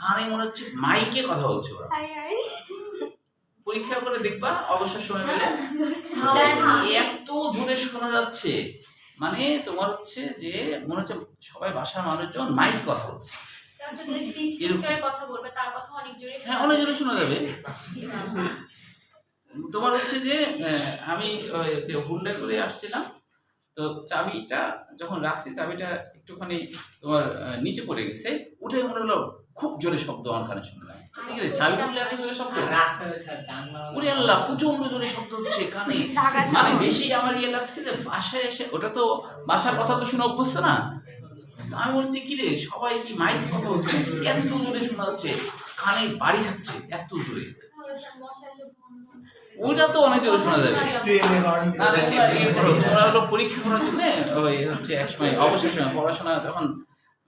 Speaker 1: কানে মনে হচ্ছে মাইকে কথা বলছে ওরা পরীক্ষা করে দেখবা অবসর সময় পেলে এত জোরে শোনা যাচ্ছে মানে তোমার হচ্ছে যে মনে হচ্ছে সবাই বাসার মানুষজন মাইক কথা বলছে
Speaker 3: তারপর যে ফিস ফিস করে কথা বলবে তার কথা অনেক জোরে
Speaker 1: হ্যাঁ অনেক জোরে শোনা যাবে তোমার হচ্ছে যে আমি যে হুন্ডা করে আসছিলাম তো চাবিটা যখন রাখছি চাবিটা একটুখানি তোমার নিচে পড়ে গেছে উঠে মনে হলো খুব জোরে শব্দ আমার কানে শুনলাম ঠিক আছে চাবি খুললে এত জোরে শব্দ
Speaker 4: রাস্তায় স্যার জানলা
Speaker 1: ওরে আল্লাহ প্রচন্ড জোরে শব্দ হচ্ছে কানে মানে বেশি আমার ইয়ে লাগছে যে বাসায় এসে ওটা তো বাসার কথা তো শুনে অভ্যস্ত না তো আমি বলছি কি রে সবাই কি মাইক কথা বলছে নাকি? এত জোরে শোনা যাচ্ছে কানে বাড়ি থাকছে এত জোরে ওইটা তো অনেক জোরে শোনা যাবে না তোমরা ইয়ে করো তোমরা হলো পরীক্ষা করার জন্য ওই হচ্ছে এক সময় অবসর সময় পড়াশোনা যখন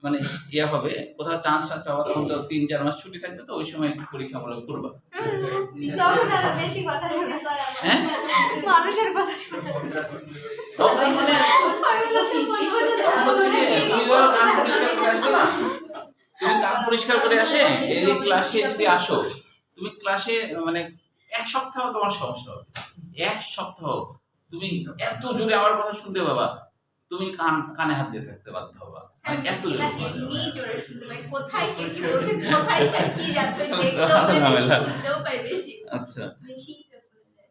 Speaker 1: মানে ইয়ে হবে কোথাও চান্স পাওয়া তখন তো 3-4 মাস ছুটি থাকবে তো ওই সময় একটু পরীক্ষামূলক করবা
Speaker 2: তখন আরো বেশি কথা শুনে
Speaker 1: হ্যাঁ
Speaker 2: মানুষের কথা শুনে
Speaker 1: তখন মানে
Speaker 3: ফিস ফিস করছে
Speaker 1: হচ্ছে যে তুমি ধরো কান পরিষ্কার করে আসছো না তুমি কান পরিষ্কার করে আসে এই যে ক্লাসে যদি আসো তুমি ক্লাসে মানে এক সপ্তাহ তোমার সমস্যা হবে এক সপ্তাহ তুমি এত জোরে আমার কথা শুনতে বাবা তুমি কানে হাত দিয়ে থাকতে বাধ্য হবা মানে এত জোরে শোনা যাবে।
Speaker 3: এমনি জোরে শুনতে পাই কোথায় কে কি বলছে কোথায় স্যার কি যাচ্ছে দেখতেও পাই
Speaker 1: ঝামেলা।
Speaker 3: শুনতেও পাই বেশি
Speaker 1: আচ্ছা
Speaker 3: বেশি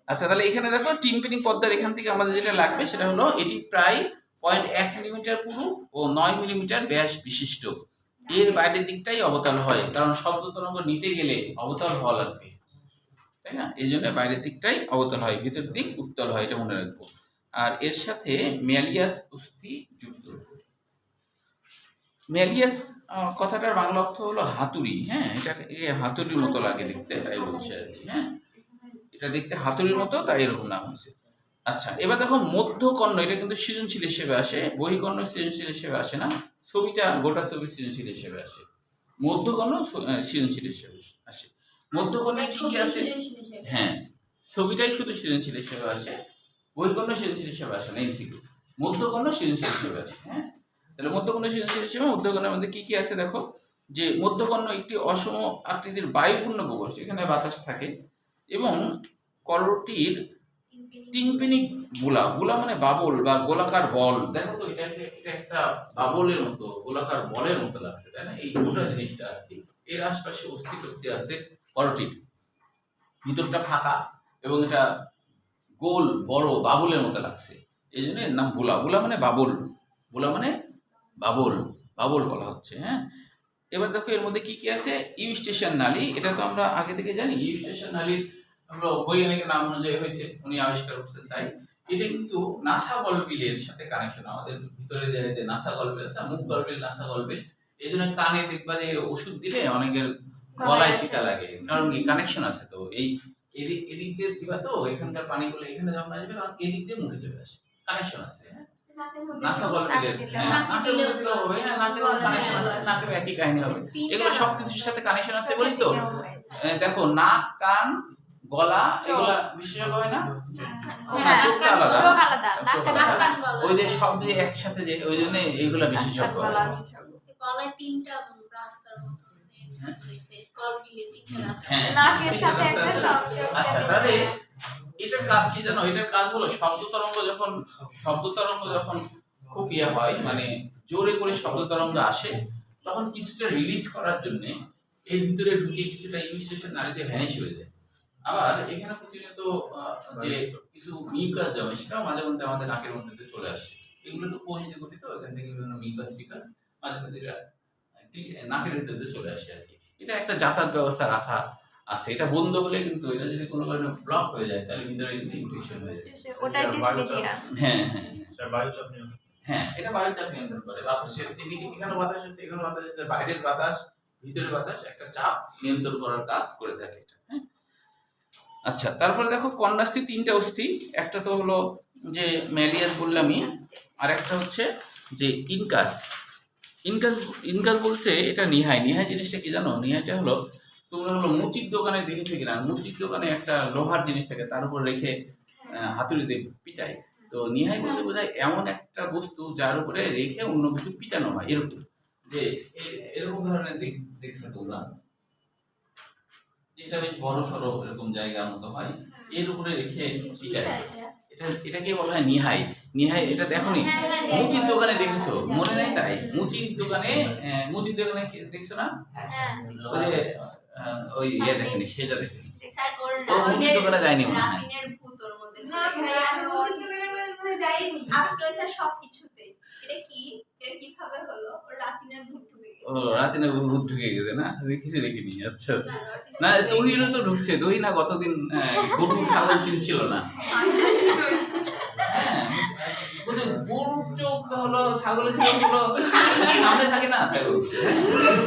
Speaker 1: আচ্ছা তাহলে এখানে দেখো টিম্পানি পর্দার এখান থেকে আমাদের যেটা লাগবে সেটা হলো এটি প্রায় 0.1 মিলিমিটার পুরু ও 9 মিলিমিটার ব্যাস বিশিষ্ট এর বাইরের দিকটাই অবতল হয় কারণ শব্দ তরঙ্গ নিতে গেলে অবতল হওয়া লাগবে তাই না এই জন্য বাইরের দিকটাই অবতল হয় ভিতর দিক উত্তল হয় এটা মনে রাখবো আর এর সাথে ম্যালিয়াস অস্থি যুক্ত ম্যালিয়াস কথাটার বাংলা অর্থ হলো হাতুড়ি হ্যাঁ এটা হাতুড়ির মতো লাগে দেখতে তাই বলছে আর কি হ্যাঁ এটা দেখতে হাতুড়ির মতো তাই এরকম নাম হয়েছে আচ্ছা এবার দেখো মধ্যকর্ণ এটা কিন্তু সৃজনশীল হিসেবে আসে বহিকর্ণ সৃজনশীল হিসেবে আসে না ছবিটা গোটা ছবি সৃজনশীল হিসেবে আসে মধ্যকর্ণ সৃজনশীল হিসেবে আসে মধ্যকর্ণে ঠিকই আছে হ্যাঁ ছবিটাই শুধু সৃজনশীল হিসেবে আসে বহিকর্ণ সৃজনশীল হিসেবে আসে না এমসিকিউ মধ্যকর্ণ সৃজনশীল হিসেবে আসে হ্যাঁ তাহলে মধ্যকর্ণ সৃজনশীল হিসেবে মধ্যকর্ণের মধ্যে কি কি আছে দেখো যে মধ্যকর্ণ একটি অসম আকৃতির বায়ুপূর্ণ প্রকোষ্ঠ এখানে বাতাস থাকে এবং করটির টিম্পিনি বুলা বুলা মানে বাবল বা গোলাকার বল দেখো তো এটা একটা বাবলের মতো গোলাকার বলের মতো লাগছে তাই না এই গোটা জিনিসটা আর কি এর আশপাশে অস্থি টস্থি আছে করটির ভিতরটা ফাঁকা এবং এটা গোল বড় বাবলের মতো লাগছে এই জন্য এর নাম বুলা বুলা মানে বাবল বুলা মানে বাবল বাবল বলা হচ্ছে হ্যাঁ এবার দেখো এর মধ্যে কি কি আছে ইউস্টেশন নালী এটা তো আমরা আগে থেকে জানি ইউস্টেশন নালীর হলো বৈজ্ঞানিকের নাম অনুযায়ী হয়েছে উনি আবিষ্কার করছেন তাই এটা কিন্তু নাসা গলবিলের সাথে কানেকশন আমাদের ভিতরে যে নাসা গলবিল আছে মুখ গলবিল নাসা গলবিল এই জন্য কানে দেখবা যে ওষুধ দিলে অনেকের গলায় টিকা লাগে কারণ কি কানেকশন আছে তো এই এদিক দিয়ে দিবা তো এখানকার পানিগুলো এখানে যখন আসবে তখন এদিক দিয়ে মুখে চলে আসে কানেকশন আছে হ্যাঁ নাসা গলবিলের হ্যাঁ নাকের মধ্যে দিলেও হবে হ্যাঁ নাকের মধ্যে কানেকশন আছে নাকের একই কাহিনী হবে এগুলো সবকিছুর সাথে কানেকশন আছে বলি তো দেখো নাক কান গলা এগুলা বিশেষজ্ঞ হয় না না চোখটা আলাদা ওই যে সব যে একসাথে যে ওই জন্য এইগুলা বিশেষজ্ঞ
Speaker 3: গলায় তিনটা রাস্তার মতো হয়েছে কলবিলে তিনটা রাস্তা
Speaker 1: হ্যাঁ
Speaker 2: নাকের সাথে একটা শব্দ
Speaker 1: আচ্ছা তাহলে এটার কাজ কি জানো এটার কাজ হলো শব্দ তরঙ্গ যখন খুব ইয়ে হয় মানে জোরে করে শব্দ তরঙ্গ আসে তখন কিছুটা রিলিজ করার জন্য এর ভিতরে ঢুকে কিছুটা ইউস্টেশন নালীতে ভ্যানিশ হয়ে যায় আবার এখানে প্রতিনিয়ত যে কিছু মিউকাস জমে সেটাও মাঝে মধ্যে আমাদের নাকের মধ্যে চলে আসে এগুলো তো কোহিতে গঠিত এখান থেকে বিভিন্ন মিউকাস টিকাস মাঝে মধ্যে এটা নাকের ভিতরে চলে আসে আর কি এটা একটা যাতায়াত ব্যবস্থা রাখা আছে এটা বন্ধ হলে কিন্তু এটা যদি কোনো কারণে ব্লক হয়ে যায় তাহলে ভিতরে কিন্তু ইনফেকশন হয়ে যায়
Speaker 2: ওটাইটিস মিডিয়া
Speaker 1: হ্যাঁ হ্যাঁ
Speaker 5: স্যার বায়ুচাপ নিয়ন্ত্রণ
Speaker 1: হ্যাঁ এটা বায়ুচাপ নিয়ন্ত্রণ করে বাতাসের এদিকে এখানে বাতাস আছে এখানে বাতাস আছে বাইরের বাতাস ভিতরের বাতাস একটা চাপ নিয়ন্ত্রণ করার কাজ করে থাকে এটা হ্যাঁ আচ্ছা, তারপরে দেখো কন্যাস্থি তিনটা অস্থি, একটা তো হলো যে ম্যালিয়াস বললামই, আর একটা হচ্ছে যে ইনকাস। ইনকাস ইনকাস বলতে এটা নিহাই। নিহাই জিনিসটা কি জানো? নিহাইটা হলো তোমরা হলো মুচির দোকানে দেখেছো কিনা, মুচির দোকানে একটা লোহার জিনিস থাকে তার উপর রেখে হাতুড়ি দিয়ে পিটায়। তো নিহাই বলতে বোঝায় এমন একটা বস্তু যার উপরে রেখে অন্য কিছু পিটানো হয়, এরকম যে এরকম ধরনের দেখছো তোমরা, এটা বেশ বড় সড়ো এরকম জায়গার মতো হয়, এর উপরে রেখে পিটায়। এটাকে বলা হয় নিহাই। নিহাই এটা দেখোনি মুচির দোকানে দেখেছো, মনে নেই তাই? মুচির দোকানে দেখছো না? ওই যে ওই ইয়ে দেখেনি, সেটা দেখেনি, ও মুচির দোকানে যায়নি মনে হয়। ও রাতিনে ভূত ঢুকে গেছে না, কিছু দেখিনি। আচ্ছা, না তহিরও তো ঢুকছে। তহি না গতদিন গরু ছাগল চিনছিল না। হ্যাঁ, গরুর চোখ হলো ছাগলের চোখ হলো সামনে থাকে না, তাই বলছে।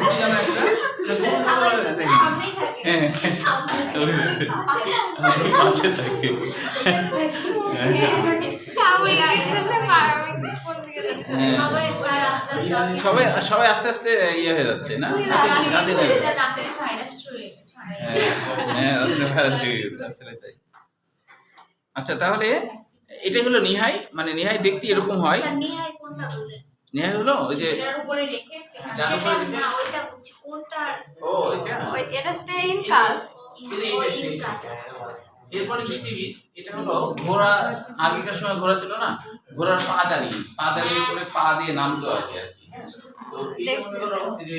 Speaker 1: কি জানো একটা পাশে থাকে। সবাই আস্তে আস্তে ইয়ে হয়ে যাচ্ছে না, আচ্ছা, তাহলে এটাই হলো নিহাই। মানে নিহাই দেখতে এরকম হয়। নিহাই হলো ওই যে এরপরে স্টিভিস, এটা হলো ঘোড়া। আগেকার সময় ঘোড়া ছিল না, ঘোড়ার পাদানির উপরে পা দিয়ে নামতো আর কি। তো এটা মনে করো যে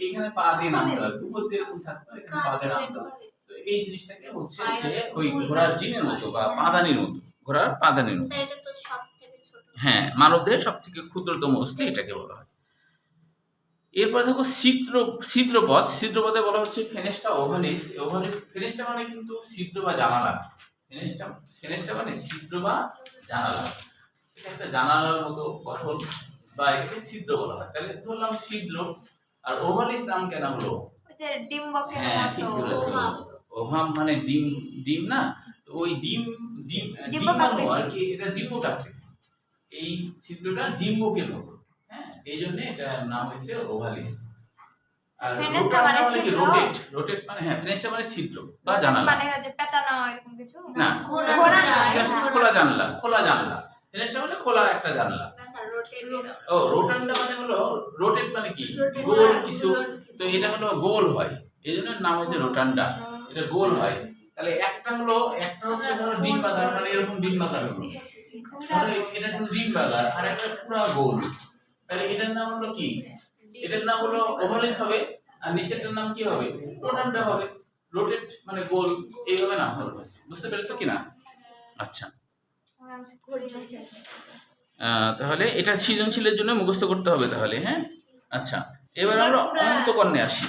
Speaker 1: এইখানে পা দিয়ে নামতো আর উপর দিয়ে এরকম থাকতো, এখানে পা দিয়ে নামতো। তো এই জিনিসটাকে হচ্ছে যে ওই ঘোড়ার জিনের মতো বা পাদানির মতো, ঘোড়ার পাদানির মতো। হ্যাঁ, মানবদেহের সব থেকে ক্ষুদ্রতম অস্থি এটাকে বলা হয়। এরপর দেখো ছিদ্রপথ। ছিদ্রপথে বলা হচ্ছে ফেনেস্টা ওভালিস। ফেনেস্টা মানে কিন্তু ছিদ্র বা জানালা। ফেনেস্টা মানে ছিদ্র বা জানালা। এটা একটা জানালার মতো গঠন বা এটাকে ছিদ্র বলা হয়। তাহলে ধরলাম ছিদ্র। আর ওভালিস নাম কেন হলো? হ্যাঁ, ঠিক বলেছো। ওভাম মানে ডিম না, ওই ডিম আর কি, এটা ডিম্বকাকৃতি। এই ছিদ্রটা ডিম্বকের মতো। হ্যাঁ, এই জন্য এটা নাম হয়েছে ওভালিস। আর ফেনেস্টা মানে কি? রোটেট মানে, হ্যাঁ, ফেনেস্টা মানে ছিদ্র বা জানালা, মানে হচ্ছে পেঁচানো এরকম কিছু না, খোলা জানলা। ফেনেস্টা মানে খোলা একটা জানলা। ও রোটান্ডা মানে হলো, রোটেট মানে কি? গোল কিছু। তো এটা হলো গোল হয়, এইজন্য নাম হয়েছে রোটান্ডা। এটা গোল হয়। তাহলে একটা হচ্ছে ধরো ডিম্বাকার, মানে এরকম ডিম্বাকার হলো, এটা কিন্তু ডিম্বাকার, আর একটা পুরো গোল। তাহলে এটার নাম হলো কি? এটার নাম হলো ওভালিস হবে, আর নিচেরটার নাম কি হবে? রোটান্ডা হবে। রোটেট মানে গোল, এইভাবে নাম হলো। বুঝতে পেরেছো কিনা? আচ্ছা, তাহলে এটা সৃজনশীলের জন্য মুখস্থ করতে হবে তাহলে। হ্যাঁ, আচ্ছা, এবার আমরা অন্তকর্ণে আসি।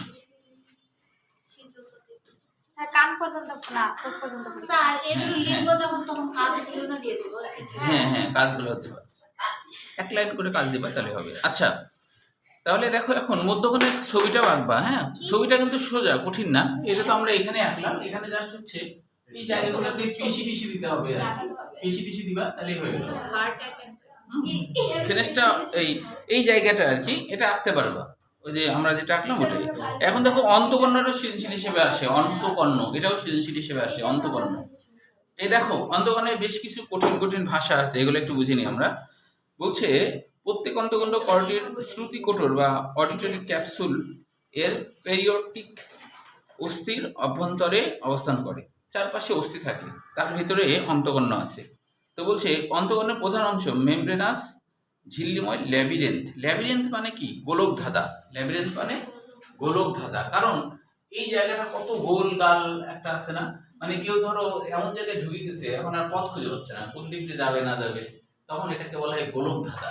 Speaker 2: কান পর্যন্ত না, চোখ পর্যন্ত স্যার। এর লিঙ্গ যখন তখন কাজগুলো দিয়ে দেব।
Speaker 1: হ্যাঁ, কাজগুলো দেব, এক লাইন করে কাজ দিবা তাহলে হবে। আচ্ছা, তাহলে দেখো এখন মধ্যকোণের ছবিটা আঁকবা। হ্যাঁ, ছবিটা কিন্তু সোজা, কঠিন না। এটা তো আমরা এখানে আঁকলাম, এখানে জাস্ট হচ্ছে এই জায়গাগুলোতে পিসি দিতে হবে। পিসি দিবা তাহলেই হয়ে গেল। ফেনেস্টা এই জায়গাটা আর কি, এটা আঁকতে পারবা। ওই যে আমরা যেটা আঁকলাম ওটাই। এখন দেখো অন্তকর্ণটাও সৃজনশীল হিসেবে আসে। অন্তকর্ণ এটাও সৃজনশীল হিসেবে আসে। অন্তকর্ণ, এই দেখো অন্তকর্ণের বেশ কিছু কঠিন ভাষা আছে, এগুলো একটু বুঝিনি আমরা। বলছে প্রত্যেক অন্তকর্ণ কর্ডের শ্রুতিকোটর বা অডিটরি ক্যাপসুল এর পেরিওটিক অস্থির অভ্যন্তরে অবস্থান করে। চারপাশে অস্থি থাকে, তার ভিতরে অন্তকর্ণ আছে। তো বলছে অন্তকর্ণের প্রধান অংশ মেমব্রেনাস, ঝিল্লিময়, ল্যাবিরেন্থ মানে কি? গোলক ধাঁধা। ল্যাবিরেন্থ মানে গোলক ধাঁধা। কারণ এই জায়গাটা কত গোল গাল একটা আছে না, মানে কেউ ধরো এমন জায়গায় ঢুকে গেছে, এখন আর পথ খুঁজে পাচ্ছে না, কোন দিক দিয়ে যাবে না যাবে, তখন এটাকে বলা হয় গোলক ধাঁধা।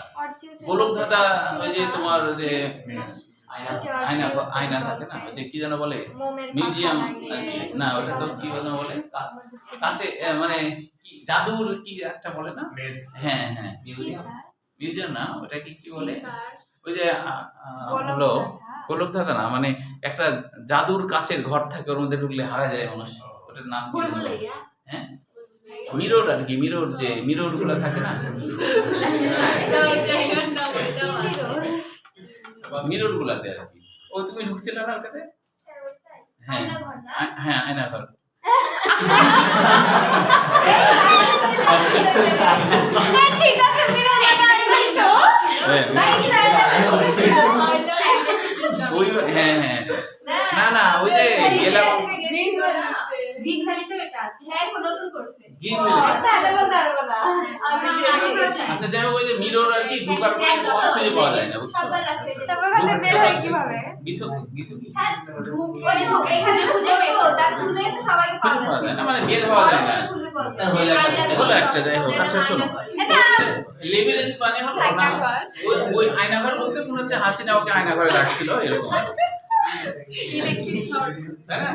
Speaker 1: গোলক ধাঁধা ওই যে তোমার যে আয়না থাকে না, ওই যে কি যেন বলে, মিউজিয়াম না, ওটা তো কি যেন বলে, কাছে মানে কি জাদুর কি একটা বলে না? হ্যাঁ, মিউজিয়াম না, ওটা কি বলে? ওই যে হলো গোলক ধাঁধা না, মানে একটা জাদুর কাচের ঘর থাকে, ওর মধ্যে ঢুকলে হারা যায় মানুষ, ওটার নাম কি
Speaker 3: ভুল
Speaker 1: জানো?
Speaker 3: ভুলাইয়া
Speaker 1: হ্যাঁ মিরর আর কি, মিরর যে মিরর গুলা থাকে না, মিরর গুলাতে আর কি। ও তুমি ঢুকছিলে না ওটাতে? হ্যাঁ হ্যাঁ আয়না ঘর।
Speaker 2: ঠিক আছে মিরর বানাইছো
Speaker 1: হ্যাঁ, ওই হ্যাঁ হ্যাঁ না না ওই যে গেলাম
Speaker 3: গ্রিন ভ্যালি তো এটা আছে। হ্যাঁ এখন নতুন করছে।
Speaker 1: গ্রিন
Speaker 2: আচ্ছা দাঁড়া
Speaker 1: আচ্ছা যাই হোক ওই যে মিরর আর কি ঢোকার পরে পথ খুঁজে পাওয়া যায় না বুঝছো?
Speaker 3: সবার লাস্টে
Speaker 2: তারপর ওখানে বের হয় কিভাবে?
Speaker 1: কিছু কিছু কি
Speaker 3: হ্যাঁ ঢুকে এখানে খুঁজে পেতো তার খুঁজে তো সবাইকে
Speaker 1: খুঁজে
Speaker 3: পাওয়া
Speaker 1: পাওয়া
Speaker 3: যাচ্ছে
Speaker 1: যায় না, মানে বের হওয়া যায় না।
Speaker 3: খুঁজে পাওয়া
Speaker 4: তার হয়ে যাচ্ছে।
Speaker 1: হলো একটা, যাই হোক। আচ্ছা শোনো, লেবিরেন্স মানে হলো না ওই আয়নাঘর বলতে মনে হচ্ছে হাসিনা ওকে আয়নাঘরে রাখছিল এরকম আর কি।
Speaker 3: Electric short.
Speaker 1: তাই না?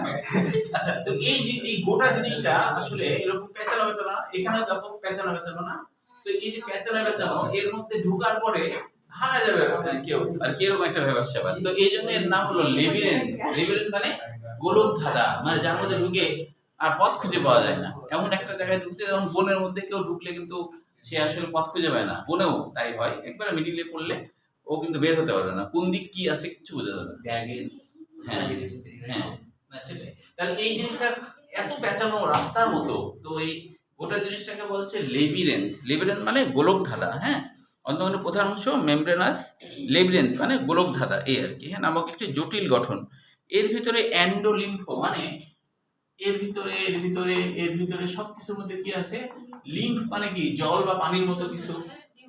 Speaker 1: আচ্ছা তো এই যে এই গোটা জিনিসটা আসলে এরকম পেঁচানো পেঁচানো, এখানে দেখো পেঁচানো পেঁচানো না, তো এই যে পেঁচানো পেঁচানো এর মধ্যে ঢোকার পরে ভাঙা যাবে কেউ আর কি, এরকম একটা ব্যাপার স্যাপার। তো এই জন্য এর নাম হলো লেবিরেন্স। লেবিরেন্স মানে গোলক ধাঁধা, মানে যার মধ্যে ঢুকে আর পথ খুঁজে পাওয়া যায় না। এমন একটা জায়গায় ঢুকছে, যেমন বনের মধ্যে কেউ ঢুকলে কিন্তু সে আসলে পথ খুঁজে পায় না, বনেও তাই হয়, একবারে মিডিলে পড়লে ও কিন্তু বের হতে পারবে না, কোন দিক কি আছে কিছু বোঝা যাবে না।
Speaker 4: ব্যাগেজ
Speaker 1: হ্যাঁ হ্যাঁ না সেটাই। তাহলে এই জিনিসটা এত পেঁচানো রাস্তার মতো, তো এই গোটা জিনিসটাকে বলছে লেবিরেন্থ। লেবিরেন্থ মানে গোলক ধাঁধা। হ্যাঁ অন্তত প্রধান অংশ মেমব্রেনাস, লেবিরেন্থ মানে গোলক ধাঁধা এই আর কি। হ্যাঁ নামক একটি জটিল গঠন। এর ভিতরে অ্যান্ডোলিম্ফো মানে এর ভিতরে সবকিছুর মধ্যে কি আছে, লিম্ফ মানে কি জল বা পানির মতো কিছু।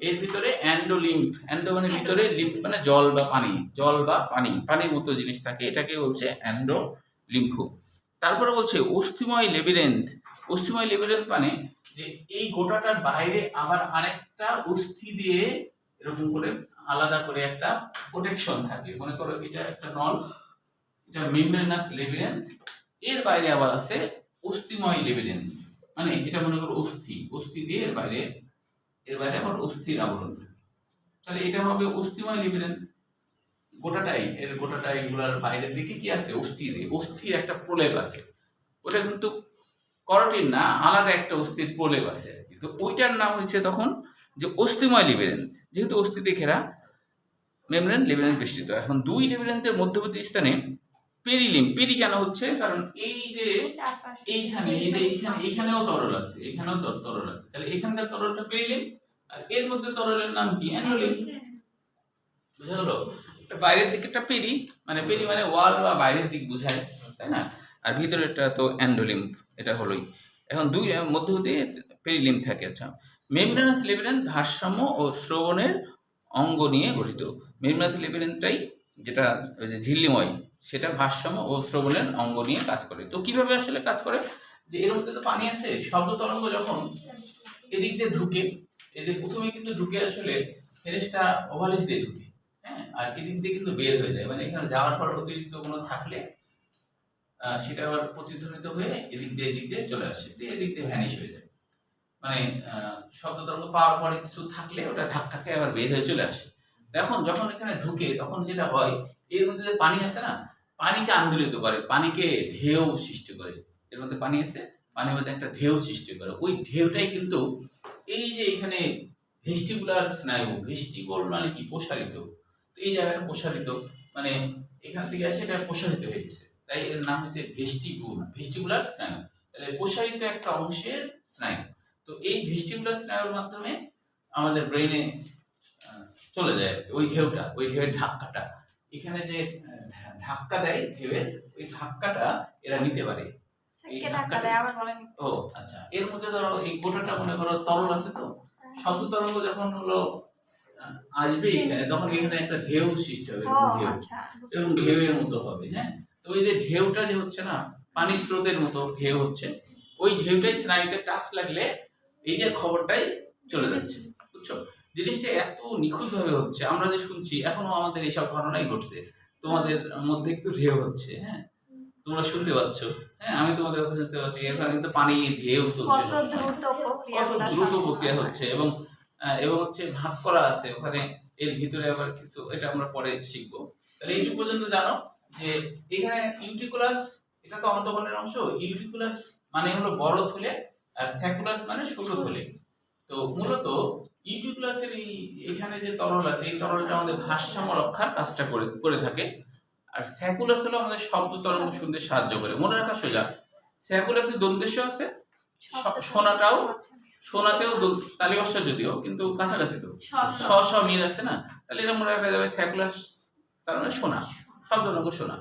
Speaker 1: এর ভিতরে অ্যান্ডোলিম্ফ, অ্যান্ডো মানে ভিতরে, লিম্ফ মানে জল বা পানি, জল বা পানি, পানির মতো জিনিস থাকে, এটাকে বলছে অ্যান্ডোলিম্ফো। তারপরে বলছে অস্থিময় লেবিরেন্থ। অস্থিময় লেবিরেন্থ মানে যে এই গোটাটার বাইরে আবার আরেকটা অস্থি দিয়ে এরকম করে আলাদা করে একটা প্রোটেকশন থাকে। মনে করো এটা একটা নল, এটা মেমব্রেনাস লেবিরেন্থ, এর বাইরে আবার আছে অস্থিময় লেবিরেন্থ, মানে এটা মনে করো অস্থি দিয়ে এর বাইরে আবার অস্থির আবরণ। তাহলে এটা হবে অস্থিময় লেবিরেন্থ। গোটাটাই এগুলার বাইরের দিকে কি আছে, অস্থির একটা প্রলেপ আছে। ওটা কিন্তু করটিন না, আলাদা একটা অস্থির প্রলেপ আছে আর কি। তো ওইটার নাম হয়েছে তখন যে অস্থিময় লেবিরেন্থ, যেহেতু অস্থিতে ঘেরা মেমব্রেন লেবিরেন্থ বেষ্টিত। এখন দুই লেবিরেন্থের মধ্যবর্তী স্থানে পেরিলিম, পেরি কেন হচ্ছে, কারণ এই যে এইখানে এইখানেও তরল আছে, এখানেও তরল আছে, তাহলে এখানকার তরলটা পেরিলিম, আর এর মধ্যে তরলের নাম কি, অ্যানোলিম। বুঝা গেল? বাইরের দিকটা পেরি মানে ওয়াল বা বাইরের দিক বোঝায়, তাই না? আর ভিতরেরটা তো অ্যান্ডোলিম, এটা হলোই। এখন দুই মধ্যবর্তী পেরিলিম থাকে। আচ্ছা মেমব্রেনাস লেবিরেন্থ ভারসাম্য ও শ্রবণের অঙ্গ নিয়ে গঠিত। মেমব্রেনাস লেবিরেন্থটাই যেটা ওই যে ঝিল্লিময়, সেটা ভারসাম্য ও শ্রবণের অঙ্গ নিয়ে কাজ করে। তো কিভাবে আসলে কাজ করে, যে এর মধ্যে তো পানি আছে, শব্দ তরঙ্গ যখন এদিক দিয়ে ঢুকে, এদের প্রথমে কিন্তু ঢুকে আসলে ফেরেশটা ওভালিস দিয়ে ঢুকে, হ্যাঁ, আর এদিক দিয়ে কিন্তু বের হয়ে যায়, মানে এখানে যাওয়ার পর অতিরিক্ত কোনো থাকলে সেটা আবার প্রতিধ্বনিত হয়ে এদিক দিয়ে চলে আসে, দিয়ে এদিক দিয়ে ভ্যানিশ হয়ে যায়। মানে শব্দ তরঙ্গ পাওয়ার পরে কিছু থাকলে ওটা ধাক্কা খেয়ে আবার বের হয়ে চলে আসে। এখন যখন এখানে ঢুকে তখন যেটা হয়, এর মধ্যে যে পানি আছে না, পানিকে আন্দোলিত করে, পানিকে ঢেউ সৃষ্টি করে। এর মধ্যে পানি আছে, পানির মধ্যে একটা ঢেউ সৃষ্টি করে। ওই ঢেউটাই কিন্তু এই যে এখানে ভেস্টিবুলার স্নায়ু, ভেস্টিবল মানে কি প্রসারিত, এই জায়গাটা প্রসারিত, মানে এখান থেকে আসে এটা প্রসারিত হয়ে গেছে, তাই এর নাম হচ্ছে ভেস্টিবুলার স্নায়ু। তাহলে প্রসারিত একটা অংশের স্নায়ু। তো এই ভেস্টিবুলার স্নায়ুর মাধ্যমে আমাদের ব্রেইনে চলে যায় ওই ঢেউটা, ওই ঢেউয়ের ধাক্কাটা, এখানে যে ধাক্কা দেয় ঢেউয়ের, ওই ধাক্কাটা এরা নিতে পারে।
Speaker 2: কে ধাক্কা দেয় আবার বলেন?
Speaker 1: ও আচ্ছা, এর মধ্যে ধরো এই গোটাটা মনে করো তরল আছে, তো শব্দ তরঙ্গ যখন হলো আসবে এখানে, তখন এখানে একটা ঢেউ সৃষ্টি হবে, এরকম ঢেউয়ের মতো হবে। হ্যাঁ, তো ওই যে ঢেউটা যে হচ্ছে না, পানি স্রোতের মতো ঢেউ হচ্ছে, ওই ঢেউটাই স্নায়ুতে টাচ লাগলে এই যে খবরটাই চলে যাচ্ছে। বুঝছো? জিনিসটা এত নিখুঁত ভাবে হচ্ছে, আমরা যে শুনছি এখনো আমাদের এইসব ঘটনাই ঘটছে। তোমাদের মধ্যে একটু ঢেউ হচ্ছে, হ্যাঁ, তোমরা শুনতে পাচ্ছ, হ্যাঁ, আমি তোমাদের কথা শুনতে পাচ্ছি, এখানে কিন্তু পানি ঢেউ চলছে,
Speaker 2: কত দ্রুত
Speaker 1: প্রক্রিয়া হচ্ছে, এবং হচ্ছে ভাগ করা আছে ওখানে, এর ভিতরে আবার কিছু, এটা আমরা পরে শিখবো। তাহলে এইটুকু পর্যন্ত জানো যে এখানে ইউটিকুলাস, এটা তো অন্তঃকরণের অংশ, ইউটিকুলাস মানে হলো বড় থলে, আর স্যাকুলাস মানে ছোট থলে। তো মূলত ইউটিকুলাসের এখানে যে তরল আছে, এই তরলটা আমাদের ভারসাম্য রক্ষার কাজটা করে থাকে। আর স্যাকুলাস হলো আমাদের শব্দ তরঙ্গ শুনতে সাহায্য করে। মনে রাখা সোজা, স্যাকুলাসে দন্তেশ আছে, সোনাতেও তালিবস্য যদিও, কিন্তু কাছাকাছি তো স মিল আছে না, তাহলে এটা মনে রাখা যাবে স্যাকুলাস তার মানে সোনা, শব্দ তরঙ্গ সোনা।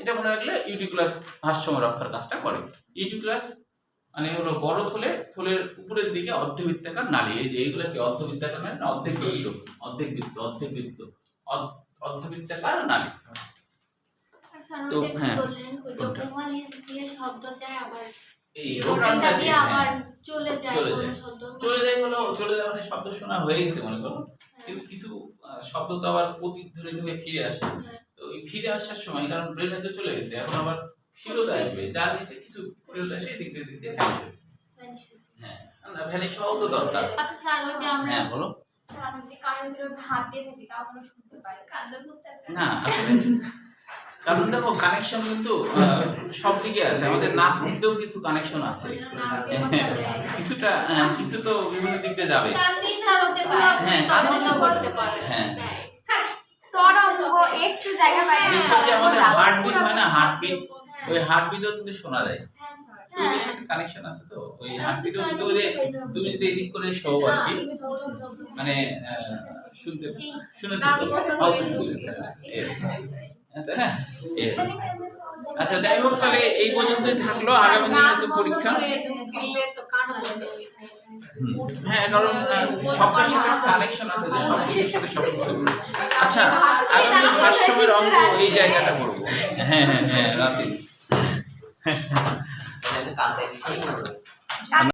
Speaker 1: এটা মনে রাখলে ইউটিকুলাস ভারসাম্য রক্ষার কাজটা করে। ইউটিকুলাস মানে হলো বড় থলের উপরের দিকে অর্ধবৃত্তাকার নালী। এই যে এইগুলো কি অর্ধবৃত্তাকার নালী না অর্ধবৃত্তাকার নালী।
Speaker 3: স্যার
Speaker 1: তো,
Speaker 3: ওই যে কি
Speaker 1: হ্যাঁ,
Speaker 3: বললেন ওই যে
Speaker 1: কোনটা?
Speaker 3: ওমালিস দিয়ে শব্দ যায় আবার
Speaker 1: এই
Speaker 3: রোটানটা
Speaker 1: রোটানটা
Speaker 3: দিয়ে
Speaker 1: দিয়ে
Speaker 3: আবার চলে যায়
Speaker 1: চলে
Speaker 3: কোন
Speaker 1: যায়।
Speaker 3: শব্দ
Speaker 1: চলে যায় মানে শব্দ শোনা হয়ে গেছে মনে করো, কিন্তু কিছু শব্দ তো আবার প্রতিধ্বনিত হয়ে ফিরে আসে। তো ওই ফিরে আসার সময় কারণ ব্রেনে তো চলে গেছে, এখন আবার ফিরত আসবে, যার নিচে কিছু ফিরত আসে দিক দিয়ে
Speaker 3: Vanish হয়েছে।
Speaker 1: হ্যাঁ, ভ্যানিশ হওয়াও তো দরকার।
Speaker 3: আচ্ছা স্যার ওই যে আমরা
Speaker 1: হ্যাঁ বলো।
Speaker 2: স্যার আমি যদি কানের ভিতরে হাত দিয়ে থাকি তাও আমরা শুনতে পাই, কানের মধ্যে একটা
Speaker 1: না আসলে কারণ দেখো কানেকশন কিন্তু সব দিকে আছে, আমাদের নাক মধ্যেও কিছু কানেকশন আছে,
Speaker 3: ওই জন্য নাক দিয়ে কথা যায়।
Speaker 1: কিছুটা কিছু তো বিভিন্ন দিক দিয়ে যাবে।
Speaker 3: কান দিয়ে স্যার ওকে
Speaker 1: হ্যাঁ,
Speaker 3: পুরো
Speaker 1: কান দিয়ে
Speaker 3: তরঙ্গ করতে পারে।
Speaker 1: হ্যাঁ।
Speaker 2: তরঙ্গ একটু জায়গা পায় না।
Speaker 1: দেখো যে আমাদের হার্টবিট হয় না, হার্টবিট, ওই হার্টবিটও কিন্তু শোনা যায়।
Speaker 3: হ্যাঁ স্যার।
Speaker 1: ওই সাথে কানেকশন আছে তো, ওই হার্টবিটও কিন্তু ওই যে তুমি যদি এদিক করে শো আর কি মানে শুনতে শুনেছো তো, তাই না? আচ্ছা যাই হোক, তাহলে এই পর্যন্তই থাকলো। আগামী দিনে তো পরীক্ষা। হ্যাঁ, কারণ সবটার সাথে কানেকশন আছে, যে সব কিছুর সাথে সব কিছু। আচ্ছা, আগামী ভারসাম্যের অঙ্ক এই জায়গাটা করবো। হ্যাঁ রাতে
Speaker 4: কালকে দিচ্ছি